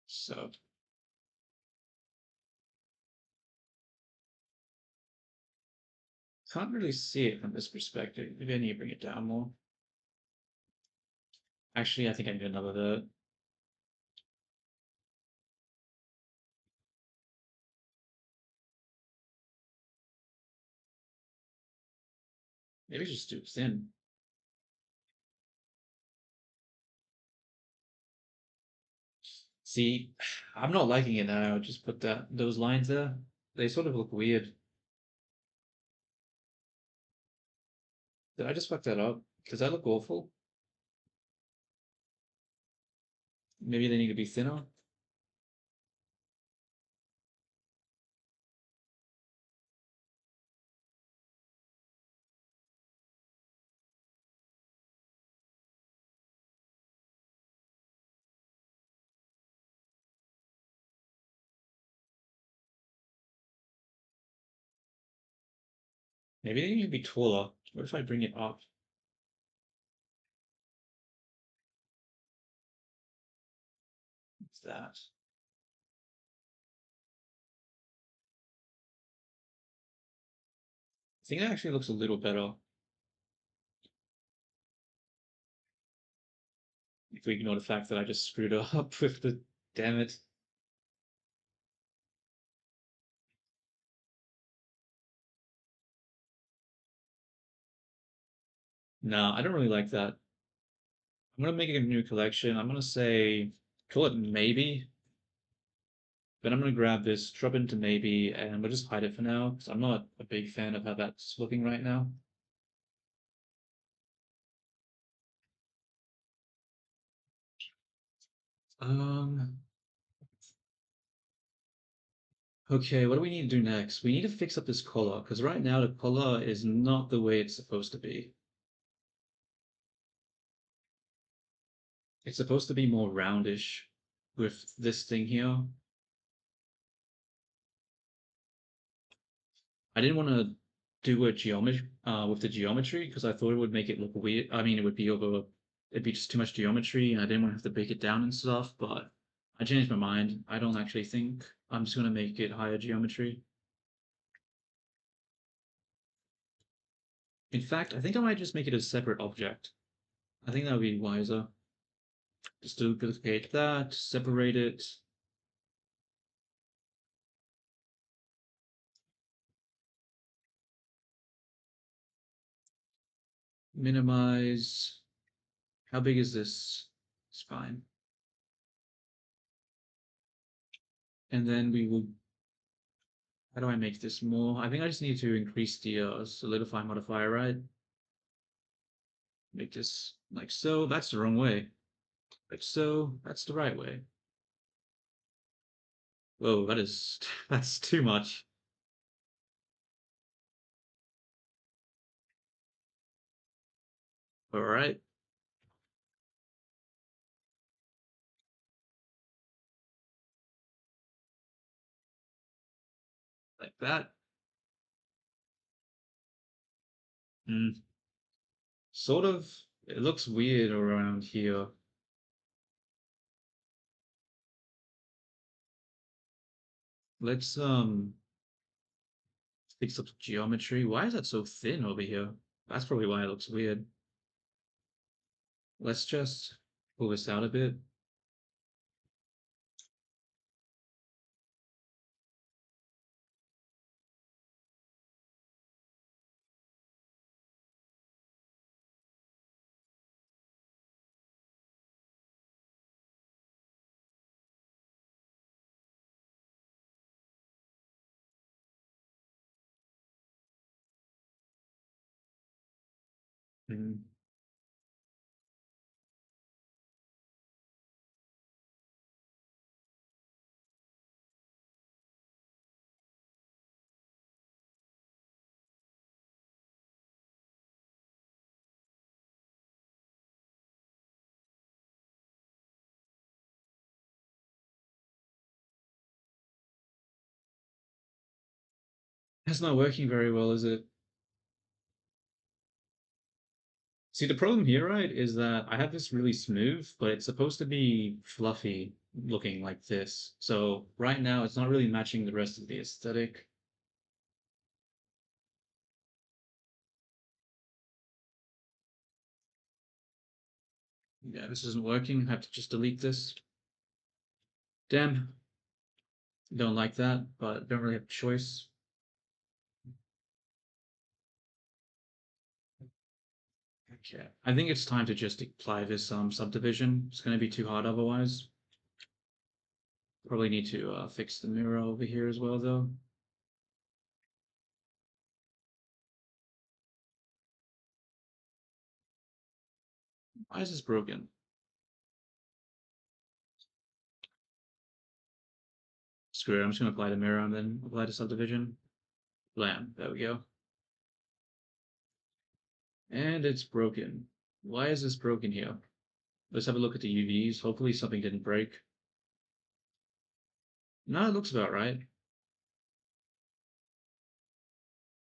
So can't really see it from this perspective. Maybe I need to bring it down more. Actually, I think I need another vert. Maybe just too thin. See, I'm not liking it now. Just put those lines there. They sort of look weird. Did I just fuck that up? Does that look awful? Maybe they need to be thinner. Maybe they need to be taller. What if I bring it up? What's that? I think that actually looks a little better if we ignore the fact that I just screwed up with the damn it. No, I don't really like that. I'm gonna make a new collection. I'm gonna say call it maybe. Then I'm gonna grab this, drop it into maybe, and we'll just hide it for now because I'm not a big fan of how that's looking right now. Um, okay, what do we need to do next? We need to fix up this collar because right now the collar is not the way it's supposed to be. It's supposed to be more roundish with this thing here. I didn't want to do a geometry with the geometry because I thought it would make it look weird. I mean, it'd be just too much geometry, and I didn't want to have to break it down and stuff. But I changed my mind. I don't actually think I'm just gonna make it higher geometry. In fact, I think I might just make it a separate object. I think that would be wiser. Just duplicate that, separate it. Minimize. How big is this? It's fine. And then we will. How do I make this more? I think I just need to increase the solidify modifier, right? Make this like so. That's the wrong way. Like so. That's the right way. Whoa, that is that's too much. All right. Like that. Mm. Sort of, it looks weird around here. Let's fix up geometry. Why is that so thin over here? That's probably why it looks weird. Let's just pull this out a bit. Mm. That's not working very well, is it? See, the problem here, right, is that I have this really smooth, but it's supposed to be fluffy looking like this. So right now, it's not really matching the rest of the aesthetic. Yeah, this isn't working. I have to just delete this. Damn, don't like that, but don't really have a choice. Okay, I think it's time to just apply this subdivision. It's going to be too hard otherwise. Probably need to fix the mirror over here as well, though. Why is this broken? Screw it, I'm just going to apply the mirror and then apply the subdivision. Blam, there we go. And it's broken. Why is this broken here? Let's have a look at the UVs. Hopefully something didn't break. No, it looks about right.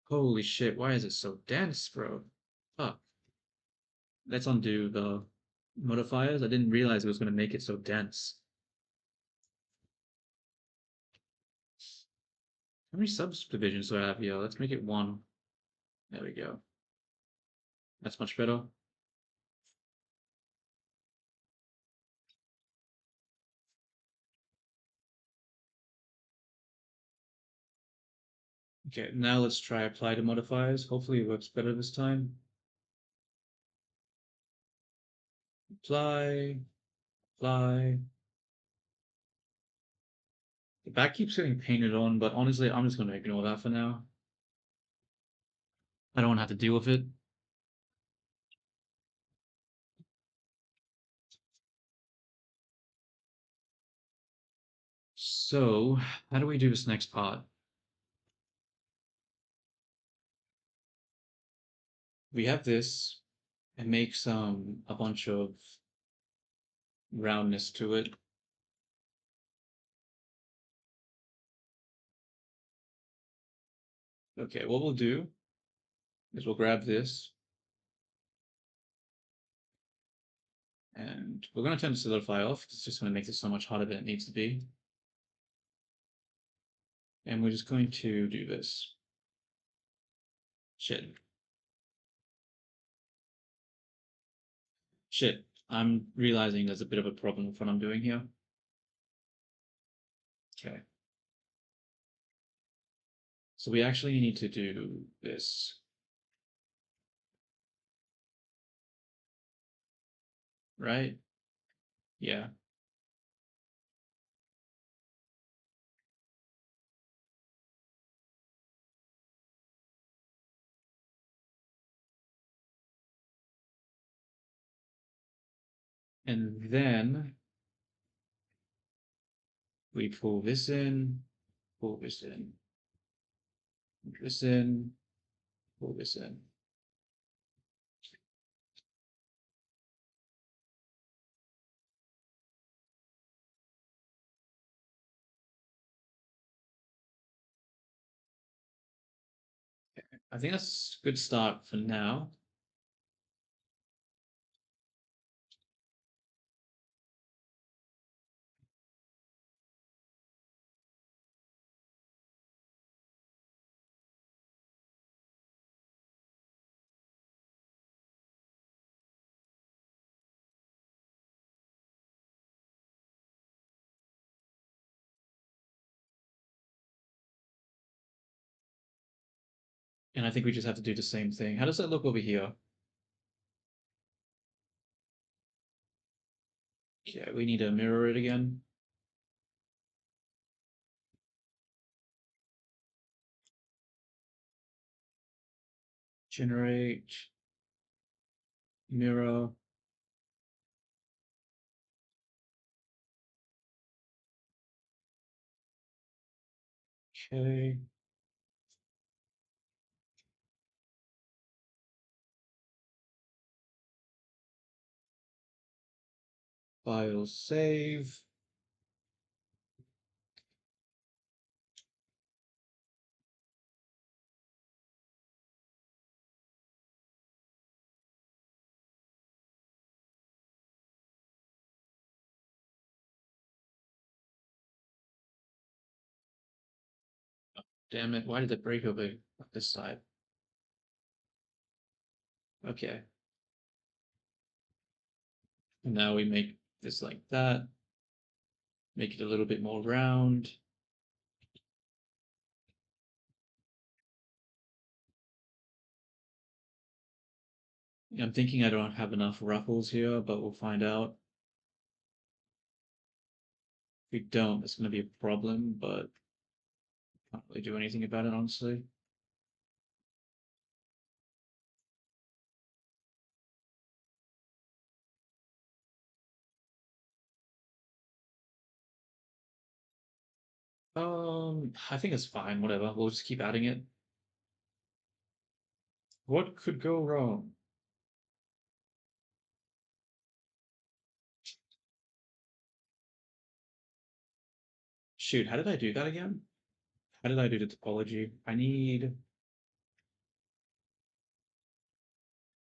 Holy shit, why is it so dense, bro? Fuck. Let's undo the modifiers. I didn't realize it was going to make it so dense. How many subdivisions do I have here? Let's make it one. There we go. That's much better. Okay, now let's try apply the modifiers. Hopefully it works better this time. Apply, apply. The back keeps getting painted on, but honestly, I'm just going to ignore that for now. I don't have to deal with it. So, how do we do this next part? We have this. It makes a bunch of roundness to it. Okay, what we'll do is we'll grab this and we're going to turn the solidify off. It's just going to make this so much harder than it needs to be. And we're just going to do this. Shit. Shit. I'm realizing there's a bit of a problem with what I'm doing here. Okay. So we actually need to do this. Right? Yeah. And then we pull this in, pull this in, pull this in, pull this in. I think that's a good start for now. And I think we just have to do the same thing. How does that look over here? Yeah, we need to mirror it again. Generate, mirror. Okay. File save. Damn it, why did it break over this side? Okay. And now we make this like that. Make it a little bit more round. I'm thinking I don't have enough ruffles here, but we'll find out. If we don't, it's going to be a problem, but can't really do anything about it, honestly. I think it's fine, whatever. We'll just keep adding it. What could go wrong? Shoot, how did I do that again? How did I do the topology? I need...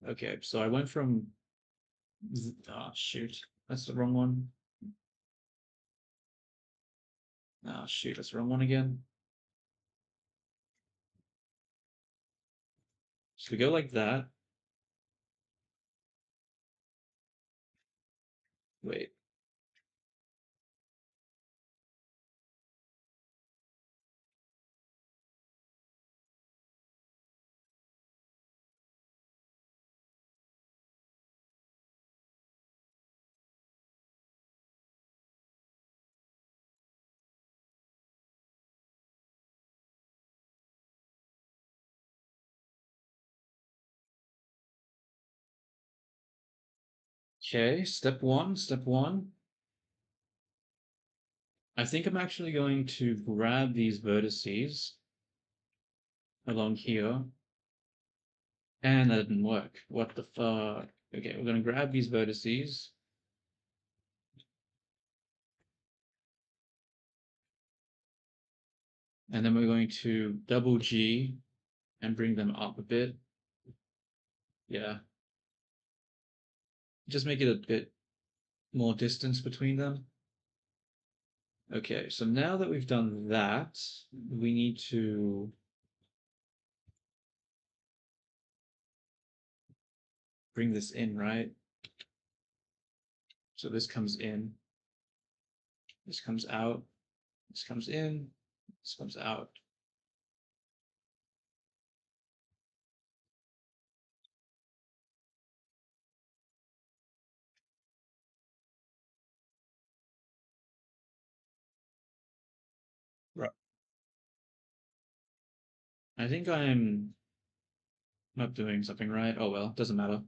Okay, so I went from... Ah, shoot. That's the wrong one. Ah, shoot, that's the wrong one again. So we go like that. Wait. Okay, step one. I think I'm actually going to grab these vertices along here. And that didn't work. What the fuck? Okay, we're gonna grab these vertices. And then we're going to double G and bring them up a bit. Yeah. Just make it a bit more distance between them. Okay, so now that we've done that, we need to bring this in, right? So this comes in, this comes out, this comes in, this comes out. Right. I think I'm not doing something right. Oh well, doesn't matter.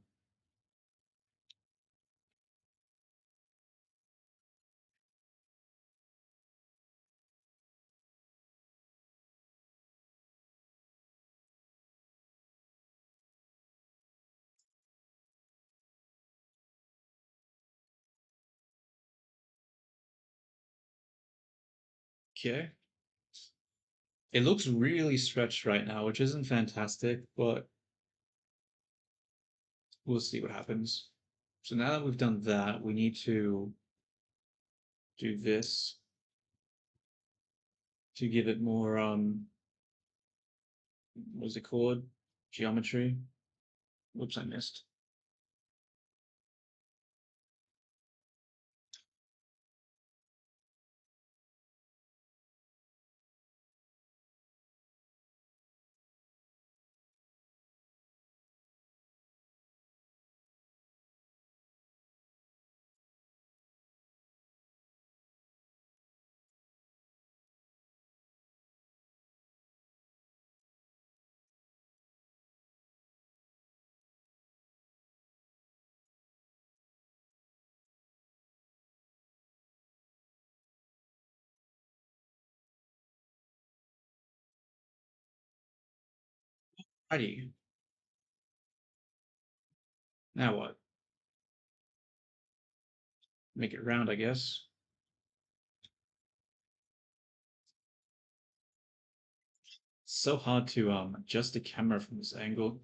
Okay. It looks really stretched right now, which isn't fantastic, but we'll see what happens. So now that we've done that, we need to do this to give it more, what's it called? Geometry. Whoops, I missed. Alrighty. Now what? Make it round, I guess. It's so hard to adjust the camera from this angle.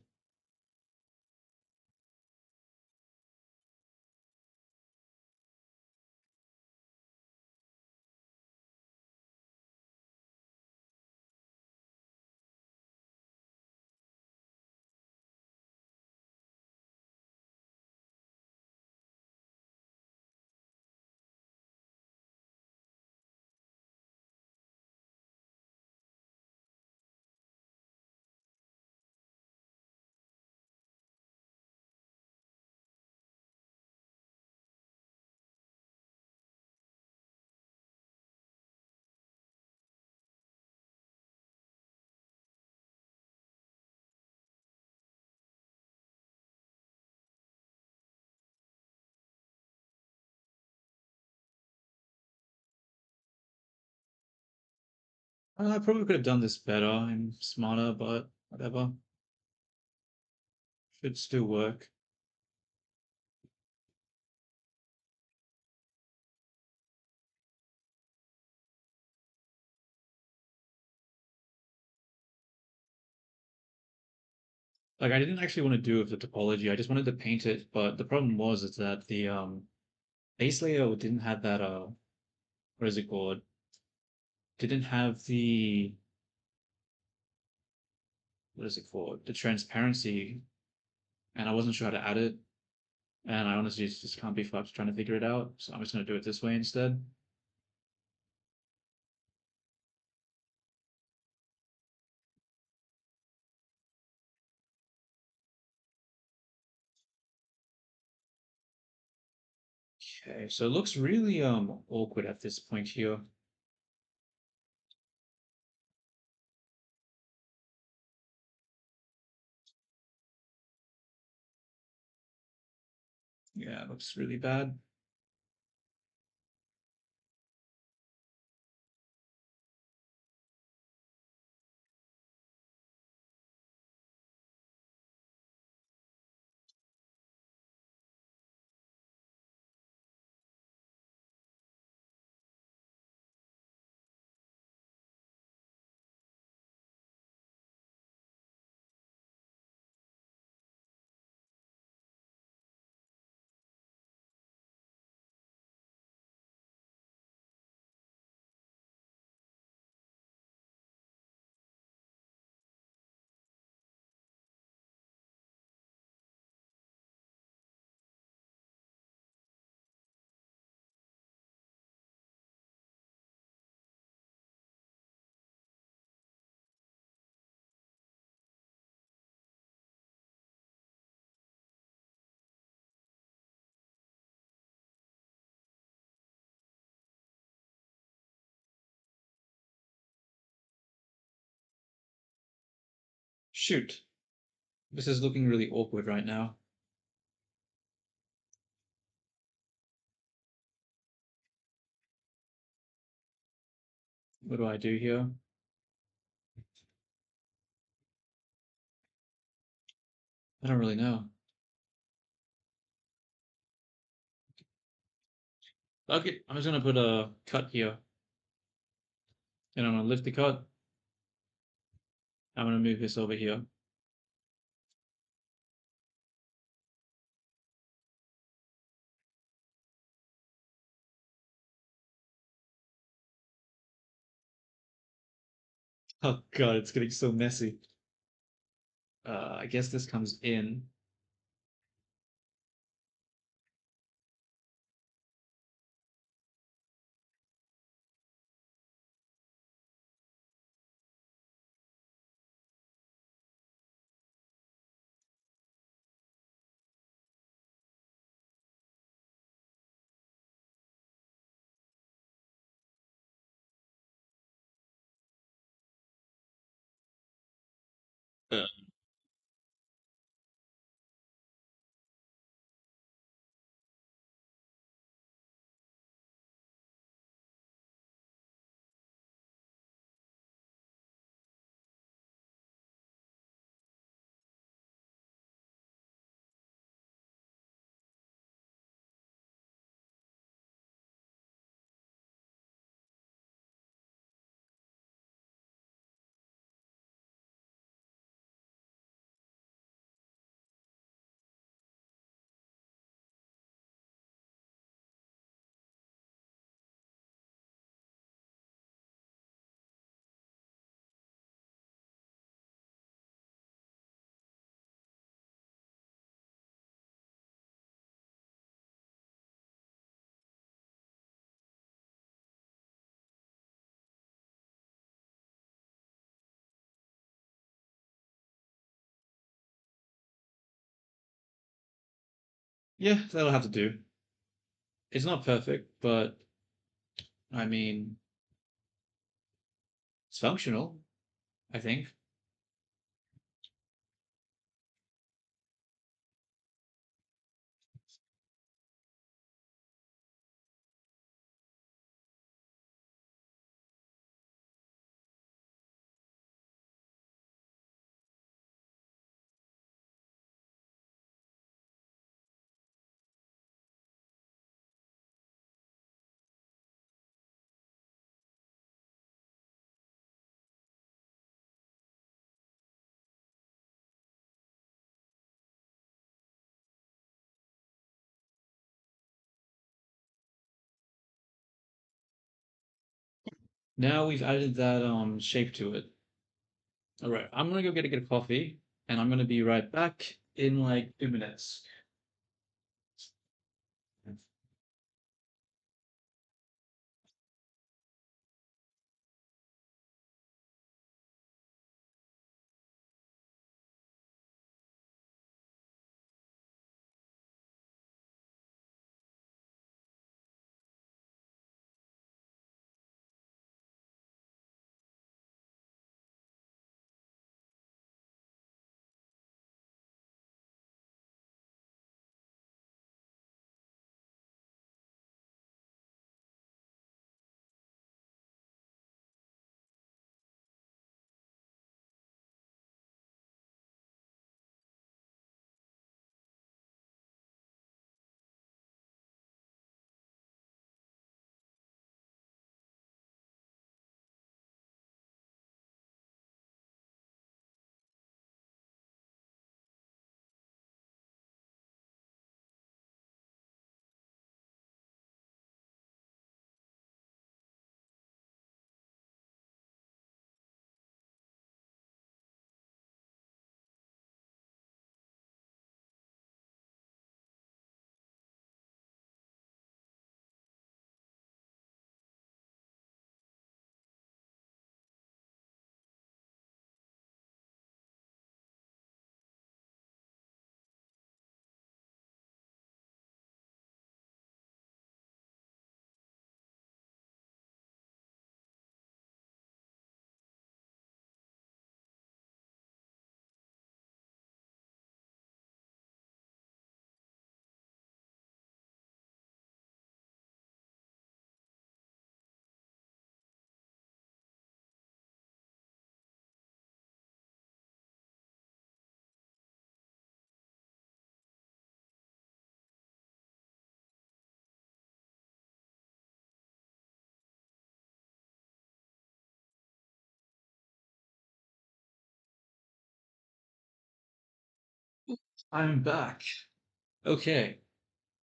I probably could have done this better and smarter, but whatever. Should still work. Like I didn't actually want to do it with the topology. I just wanted to paint it, but the problem was is that the base layer didn't have that what is it called? Didn't have the what is it called? The transparency, and I wasn't sure how to add it. And I honestly just can't be fucked trying to figure it out. So I'm just gonna do it this way instead. Okay, so it looks really awkward at this point here. Yeah, it looks really bad. Shoot. This is looking really awkward right now. What do I do here? I don't really know. Okay, I'm just gonna put a cut here. And I'm gonna lift the cut. I'm gonna move this over here. Oh god, it's getting so messy. I guess this comes in. Uh, yeah, that'll have to do. It's not perfect, but I mean, it's functional, I think. Now we've added that shape to it. All right, I'm gonna go get a coffee, and I'm gonna be right back in like 2 minutes. I'm back. Okay,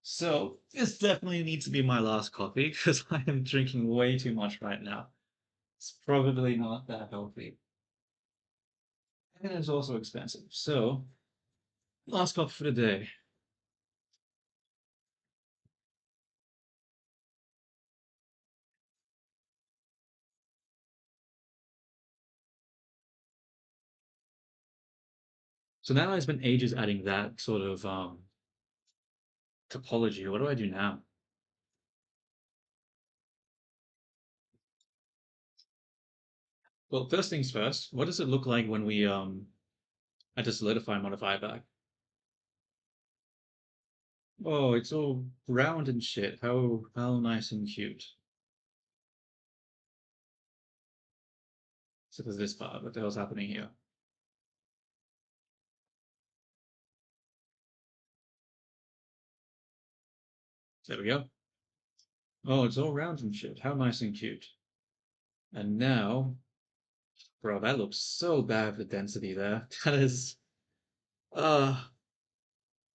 so this definitely needs to be my last coffee because I am drinking way too much right now. It's probably not that healthy. And it's also expensive. So, last coffee for the day. So now I spent ages adding that sort of topology. What do I do now? Well, first things first, what does it look like when we add the solidify modifier back? Oh, it's all round and shit. How nice and cute. So there's this part. What the hell's happening here? There we go. Oh, it's all round and shit. How nice and cute. And now, bro, that looks so bad, the density there. That is, uh,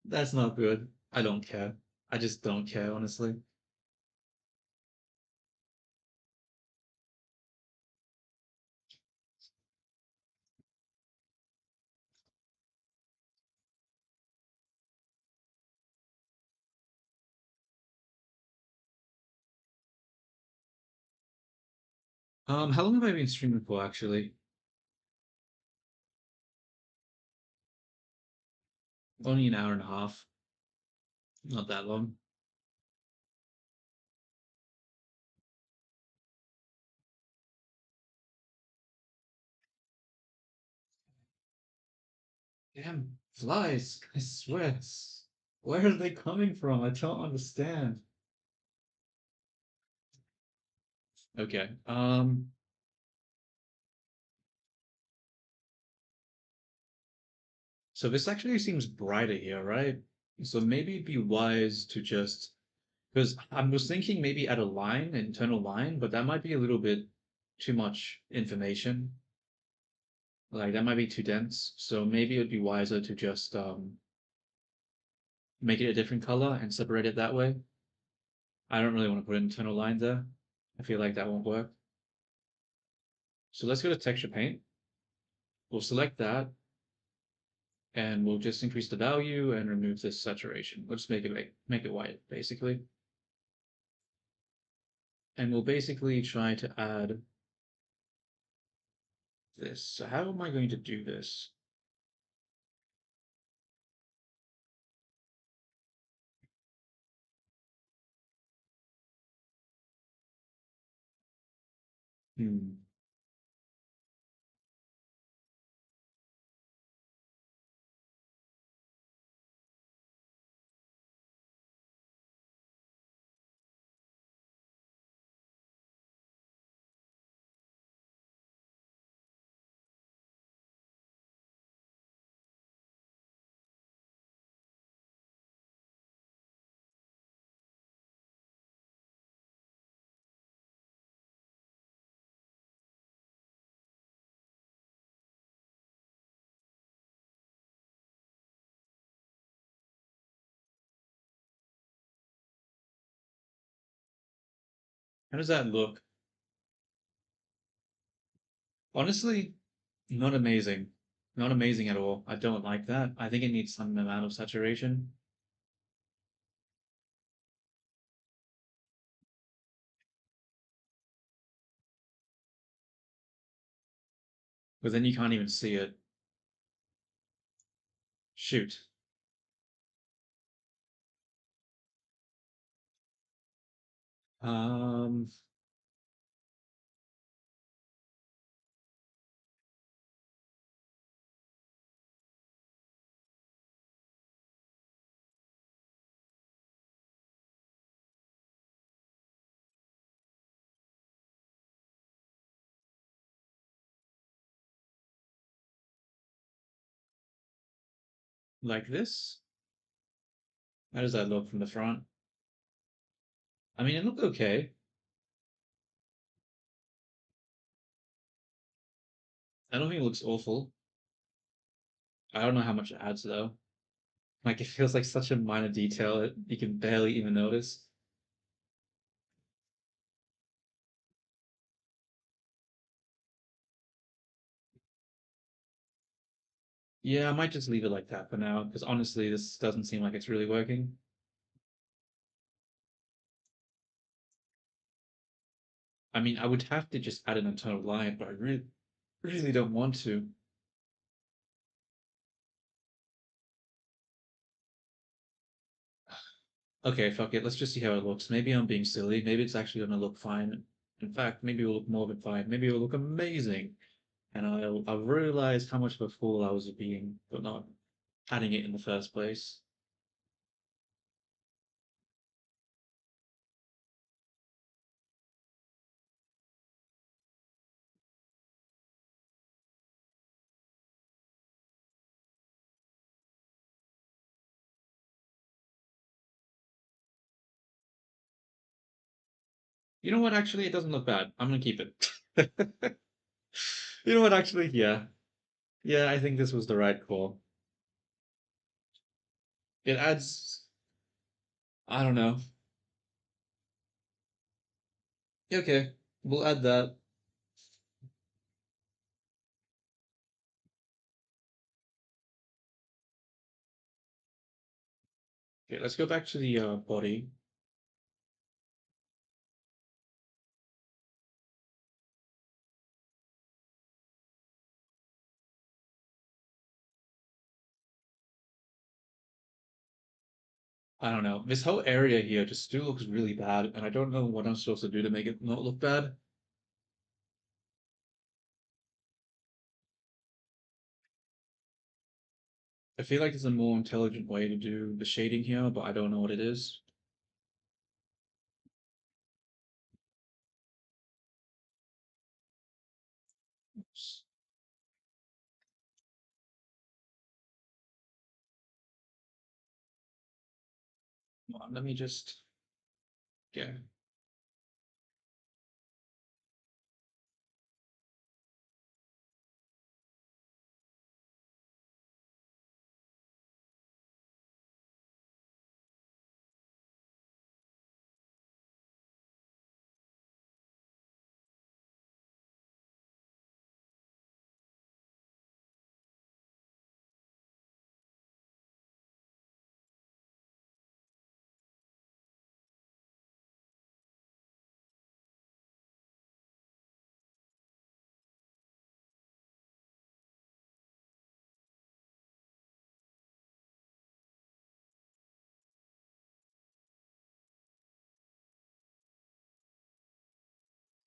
that's not good. I don't care. I just don't care, honestly. How long have I been streaming for, actually? Only an hour and a half. Not that long. Damn flies, I swear. Where are they coming from? I don't understand. Okay. So this actually seems brighter here, right? So maybe it'd be wise to just because I was thinking maybe add a line, an internal line, but that might be a little bit too much information. Like that might be too dense. So maybe it'd be wiser to just make it a different color and separate it that way. I don't really want to put an internal line there. I feel like that won't work. So let's go to texture paint. We'll select that and we'll just increase the value and remove this saturation. We'll just make it white basically. And we'll basically try to add this. So how am I going to do this? Hmm. How does that look? Honestly, not amazing. Not amazing at all. I don't like that. I think it needs some amount of saturation. But then you can't even see it. Shoot. Um, like this? How does that look from the front? I mean, it looked okay. I don't think it looks awful. I don't know how much it adds though. Like it feels like such a minor detail that you can barely even notice. Yeah, I might just leave it like that for now, because honestly, this doesn't seem like it's really working. I mean, I would have to just add an internal line, but I really don't want to. Okay, fuck it. Let's just see how it looks. Maybe I'm being silly. Maybe it's actually gonna look fine. In fact, maybe it will look more than fine. Maybe it will look amazing. And I'll realize how much of a fool I was being for not adding it in the first place. You know what? Actually, it doesn't look bad. I'm gonna keep it. You know what? Actually, yeah. Yeah, I think this was the right call. It adds, I don't know. Okay, we'll add that. Okay, let's go back to the body. I don't know. This whole area here just still looks really bad, and I don't know what I'm supposed to do to make it not look bad. I feel like there's a more intelligent way to do the shading here, but I don't know what it is. Oops. Come on, let me just get.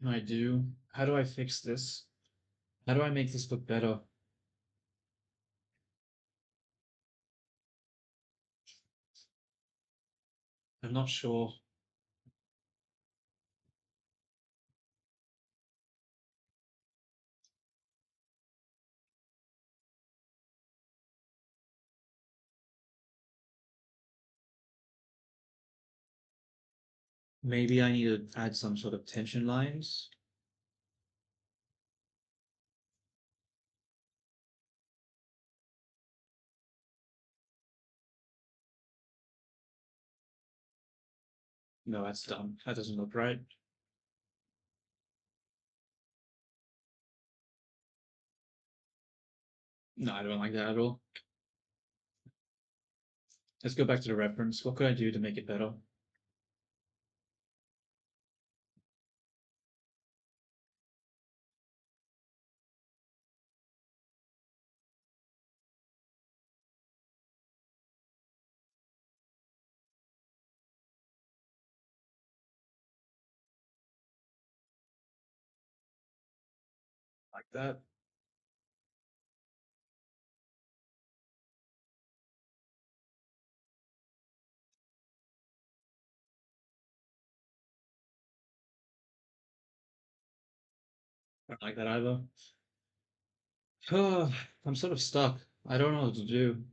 I do. How do I fix this? How do I make this look better? I'm not sure. Maybe I need to add some sort of tension lines. No, that's dumb. That doesn't look right. No, I don't like that at all. Let's go back to the reference. What could I do to make it better? Like that? I don't like that either. I'm sort of stuck. I don't know what to do.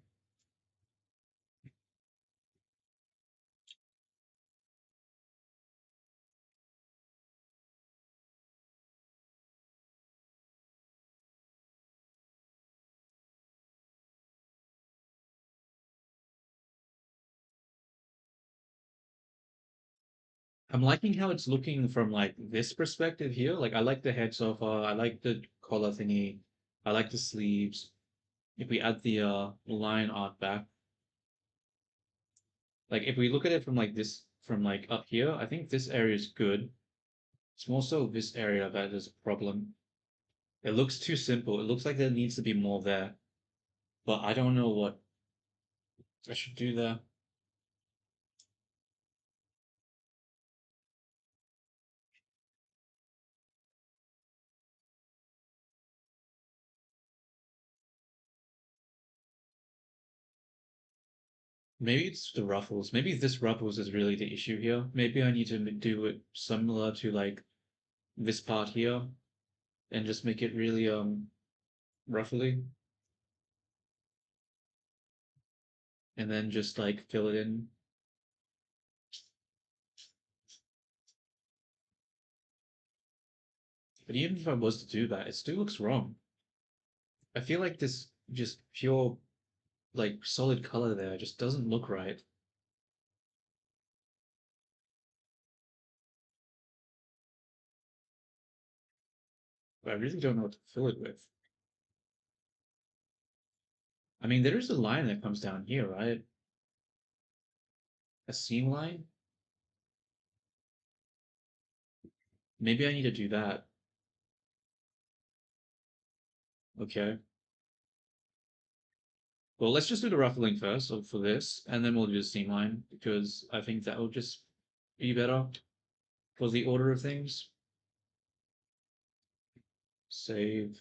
I'm liking how it's looking from like this perspective here. Like I like the head so far. I like the collar thingy. I like the sleeves. If we add the line art back, like if we look at it from like this, from like up here, I think this area is good. It's more so this area that is a problem. It looks too simple. It looks like there needs to be more there, but I don't know what I should do there. Maybe it's the ruffles. Maybe this ruffles is really the issue here. Maybe I need to do it similar to like this part here and just make it really ruffly and then just like fill it in. But even if I was to do that, it still looks wrong. I feel like this just pure like solid color there just doesn't look right. But I really don't know what to fill it with. I mean, there is a line that comes down here, right? A seam line? Maybe I need to do that. Okay. Well, let's just do the ruffling first so for this, and then we'll do the seam line because I think that will just be better for the order of things. Save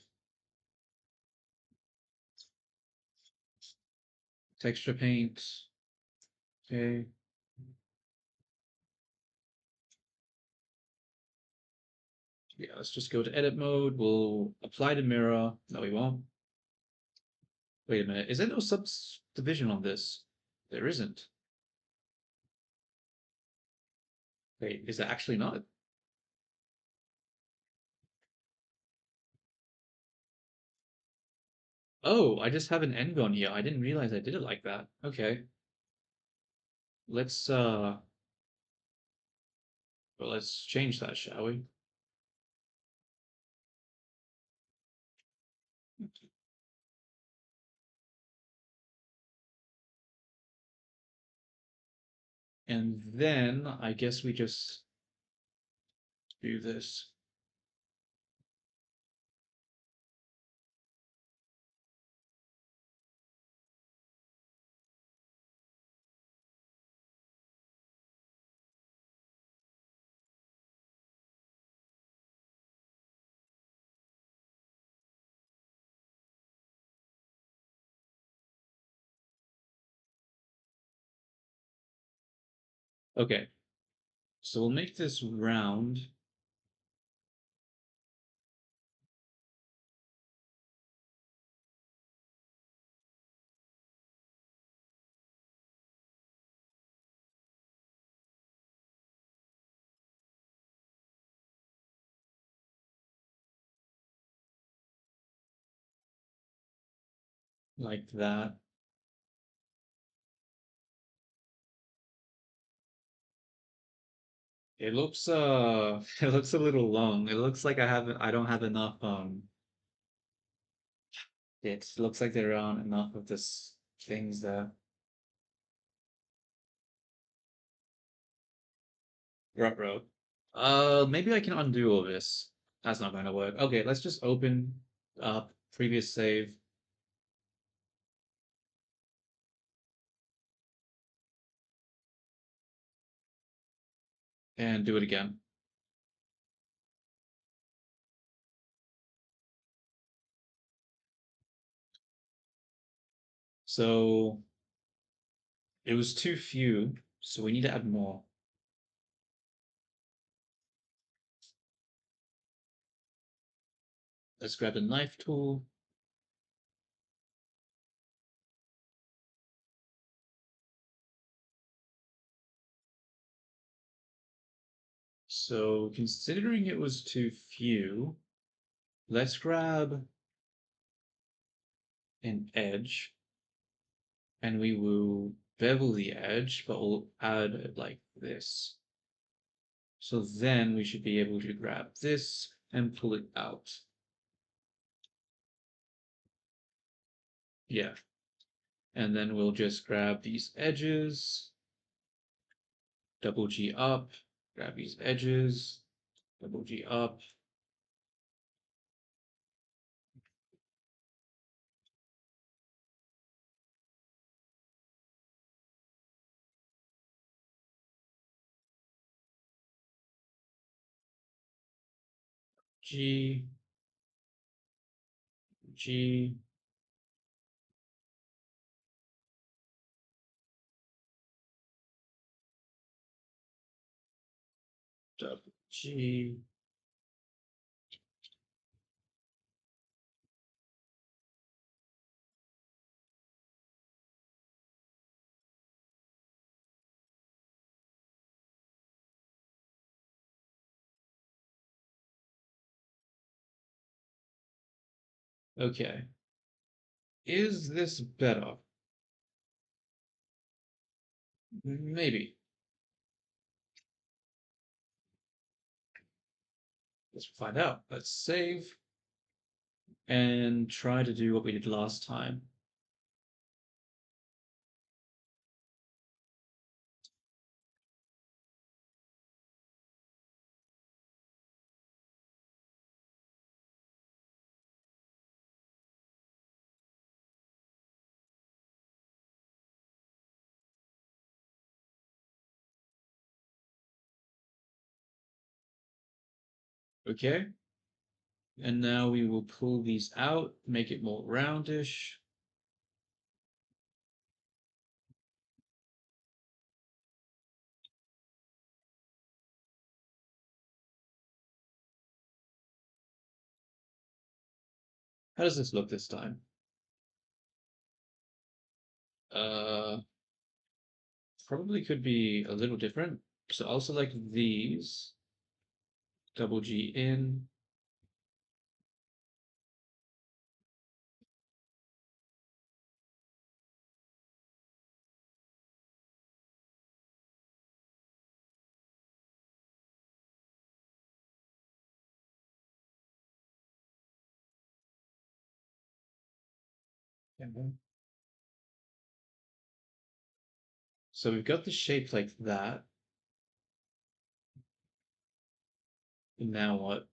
texture paint. Okay. Yeah, let's just go to edit mode. We'll apply the mirror. No, we won't. Wait a minute. Is there no subdivision on this? There isn't. Wait, is there actually not? Oh, I just have an end on here. I didn't realize I did it like that. Okay. Let's well, let's change that, shall we? And then I guess we just do this. Okay. So we'll make this round. Like that. It looks it looks a little long. It looks like I don't have enough it looks like there aren't enough of this things there. Road. Maybe I can undo all this. That's not going to work. Okay, let's just open up previous save and do it again. So it was too few, so we need to add more. Let's grab the knife tool. So considering it was too few, let's grab an edge and we will bevel the edge, but we'll add it like this. So then we should be able to grab this and pull it out. Yeah. And then we'll just grab these edges, double G up, grab these edges, double G up. G, G, double G. Okay. Is this better? Maybe. Let's find out. Let's save and try to do what we did last time. Okay. And now we will pull these out, make it more roundish. How does this look this time? Uh, Probably could be a little different. So I'll select these, double G in. So we've got the shape like that. And now what?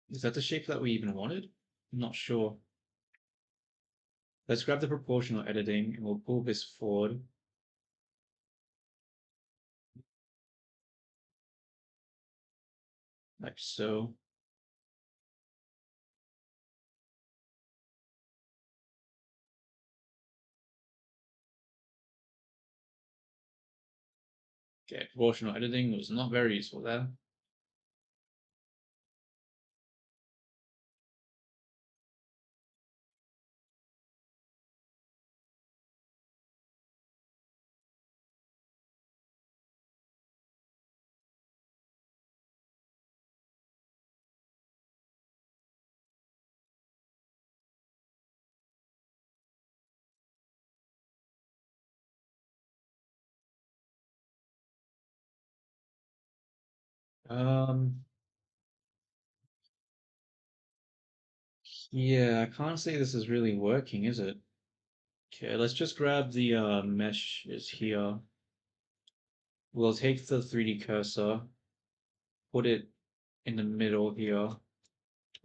Is that the shape that we even wanted? I'm not sure. Let's grab the proportional editing and we'll pull this forward. Like so. Okay, proportional editing was not very useful there. Um, yeah, I can't say this is really working, is it? Okay, let's just grab the meshes here. We'll take the 3D cursor, put it in the middle here,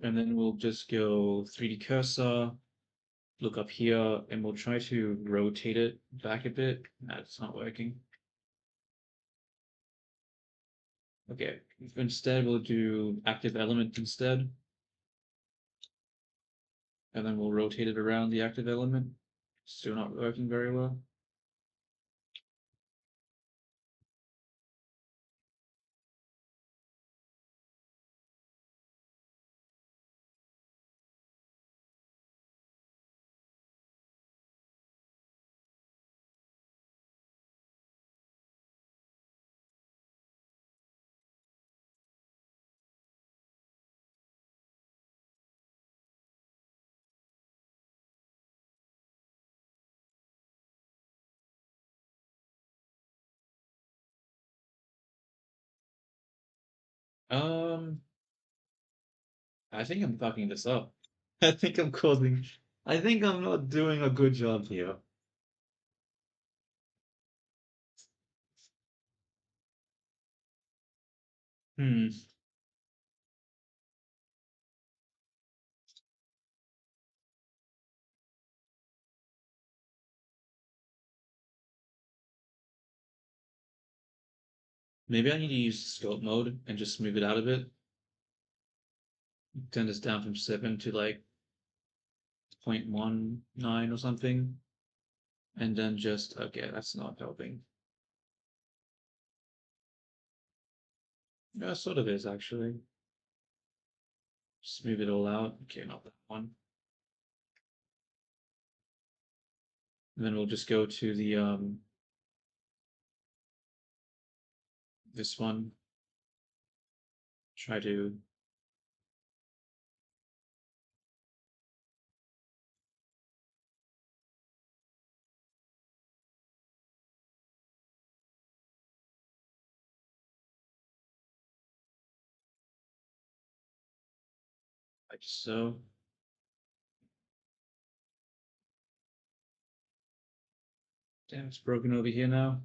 and then we'll just go 3D cursor, look up here, and we'll try to rotate it back a bit. That's not working. Okay, instead we'll do active element instead. And then we'll rotate it around the active element. Still not working very well. Um, I think I'm fucking this up. I think I'm causing. I think I'm not doing a good job here. Hmm. Maybe I need to use scope mode and just smooth it out a bit. Turn this down from 7 to like 0.19 or something. And then just, okay, that's not helping. Yeah, sort of is actually. Smooth it all out. Okay, not that one. And then we'll just go to the this one. Try to like so. Damn, it's broken over here now.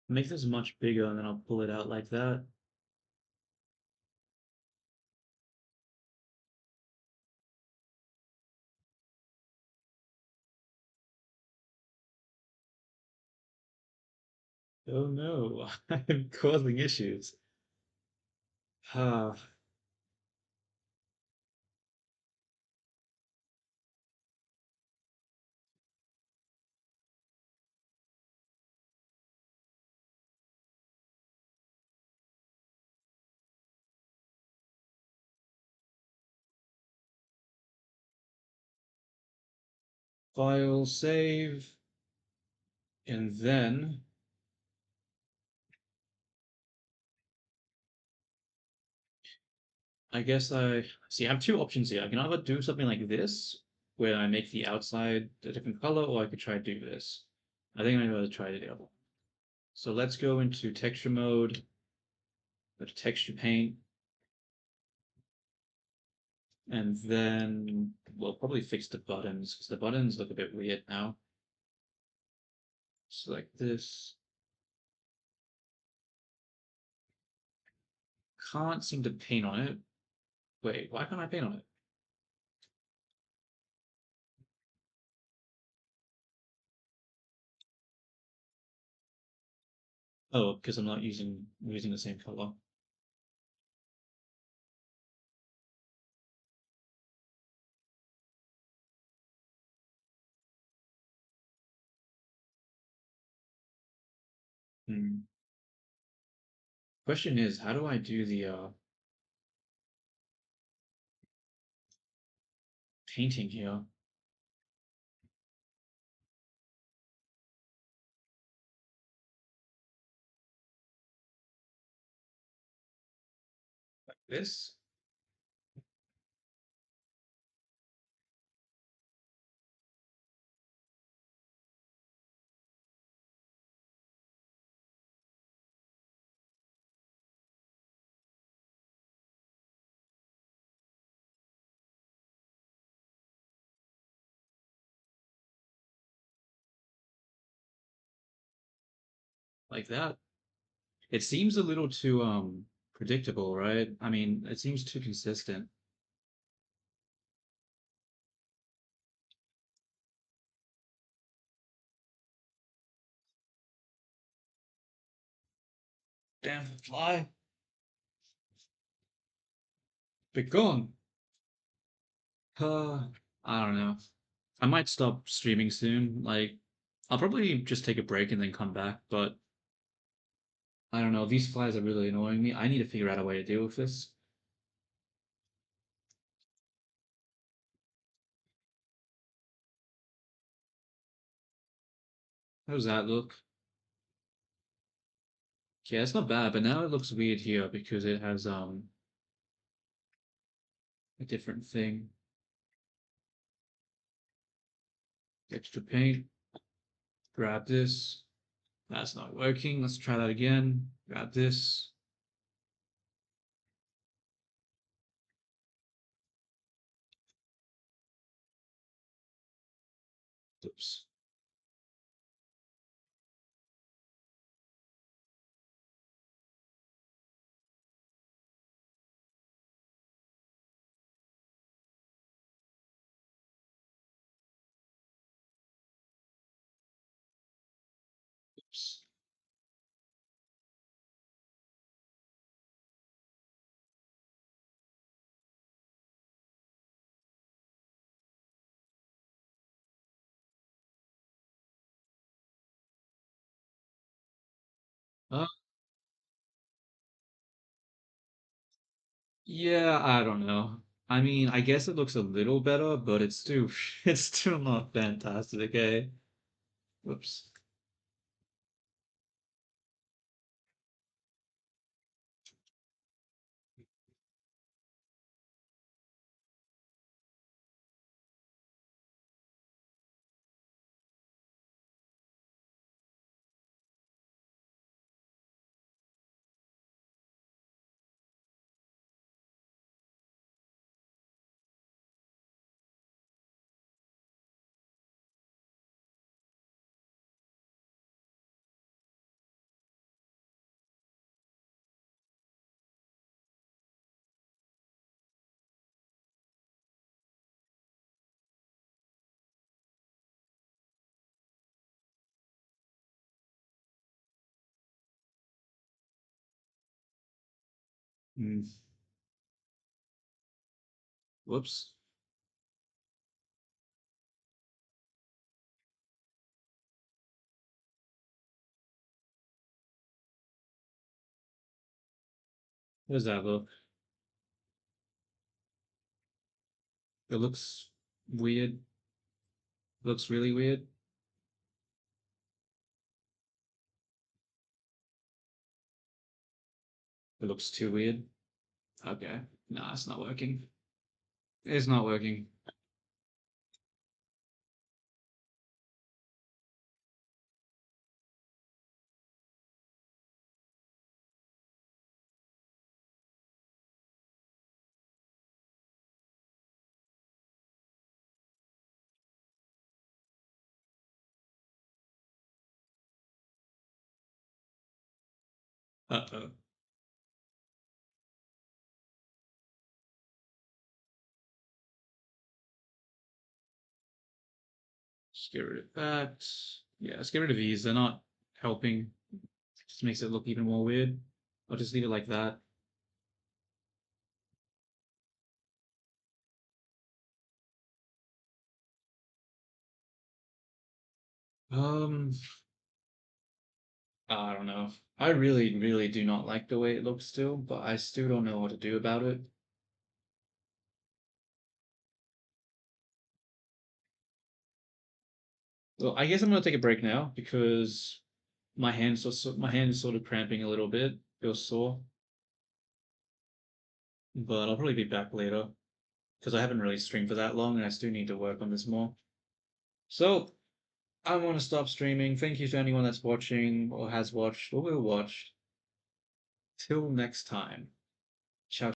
Make this much bigger and then I'll pull it out like that. Oh no, I'm causing issues. Ah, file save, and then I guess I see. I have two options here. I can either do something like this, where I make the outside a different color, or I could try to do this. I think I'm going to try the other one. So let's go into texture mode, go to texture paint, and then we'll probably fix the buttons because the buttons look a bit weird now. Select this. Can't seem to paint on it. Wait, why can't I paint on it? Oh, because I'm not using the same color. Hmm. Question is, how do I do the painting here? Like this? Like that? It seems a little too predictable, right? I mean, it seems too consistent. Damn fly. Be gone. I don't know. I might stop streaming soon. Like, I'll probably just take a break and then come back, but I don't know. These flies are really annoying me. I need to figure out a way to deal with this. How does that look? Yeah, it's not bad, but now it looks weird here because it has a different thing. Extra paint. Grab this. That's not working. Let's try that again. Grab this. Oops. Oops. Uh, yeah, I don't know. I mean, I guess it looks a little better, but it's still it's still not fantastic, okay? Whoops. Hmm. Whoops. How does that look? It looks weird. Looks really weird. It looks too weird. Okay. Nah, it's not working. It's not working. Uh-oh. Just get rid of that. Yeah, let's get rid of these. They're not helping. Just makes it look even more weird. I'll just leave it like that. Um, I don't know. I really, really do not like the way it looks still, but I still don't know what to do about it. Well, I guess I'm gonna take a break now because my hand is sort of cramping a little bit. Feels sore, but I'll probably be back later because I haven't really streamed for that long and I still need to work on this more. So I want to stop streaming. Thank you to anyone that's watching or has watched or will watch. Till next time.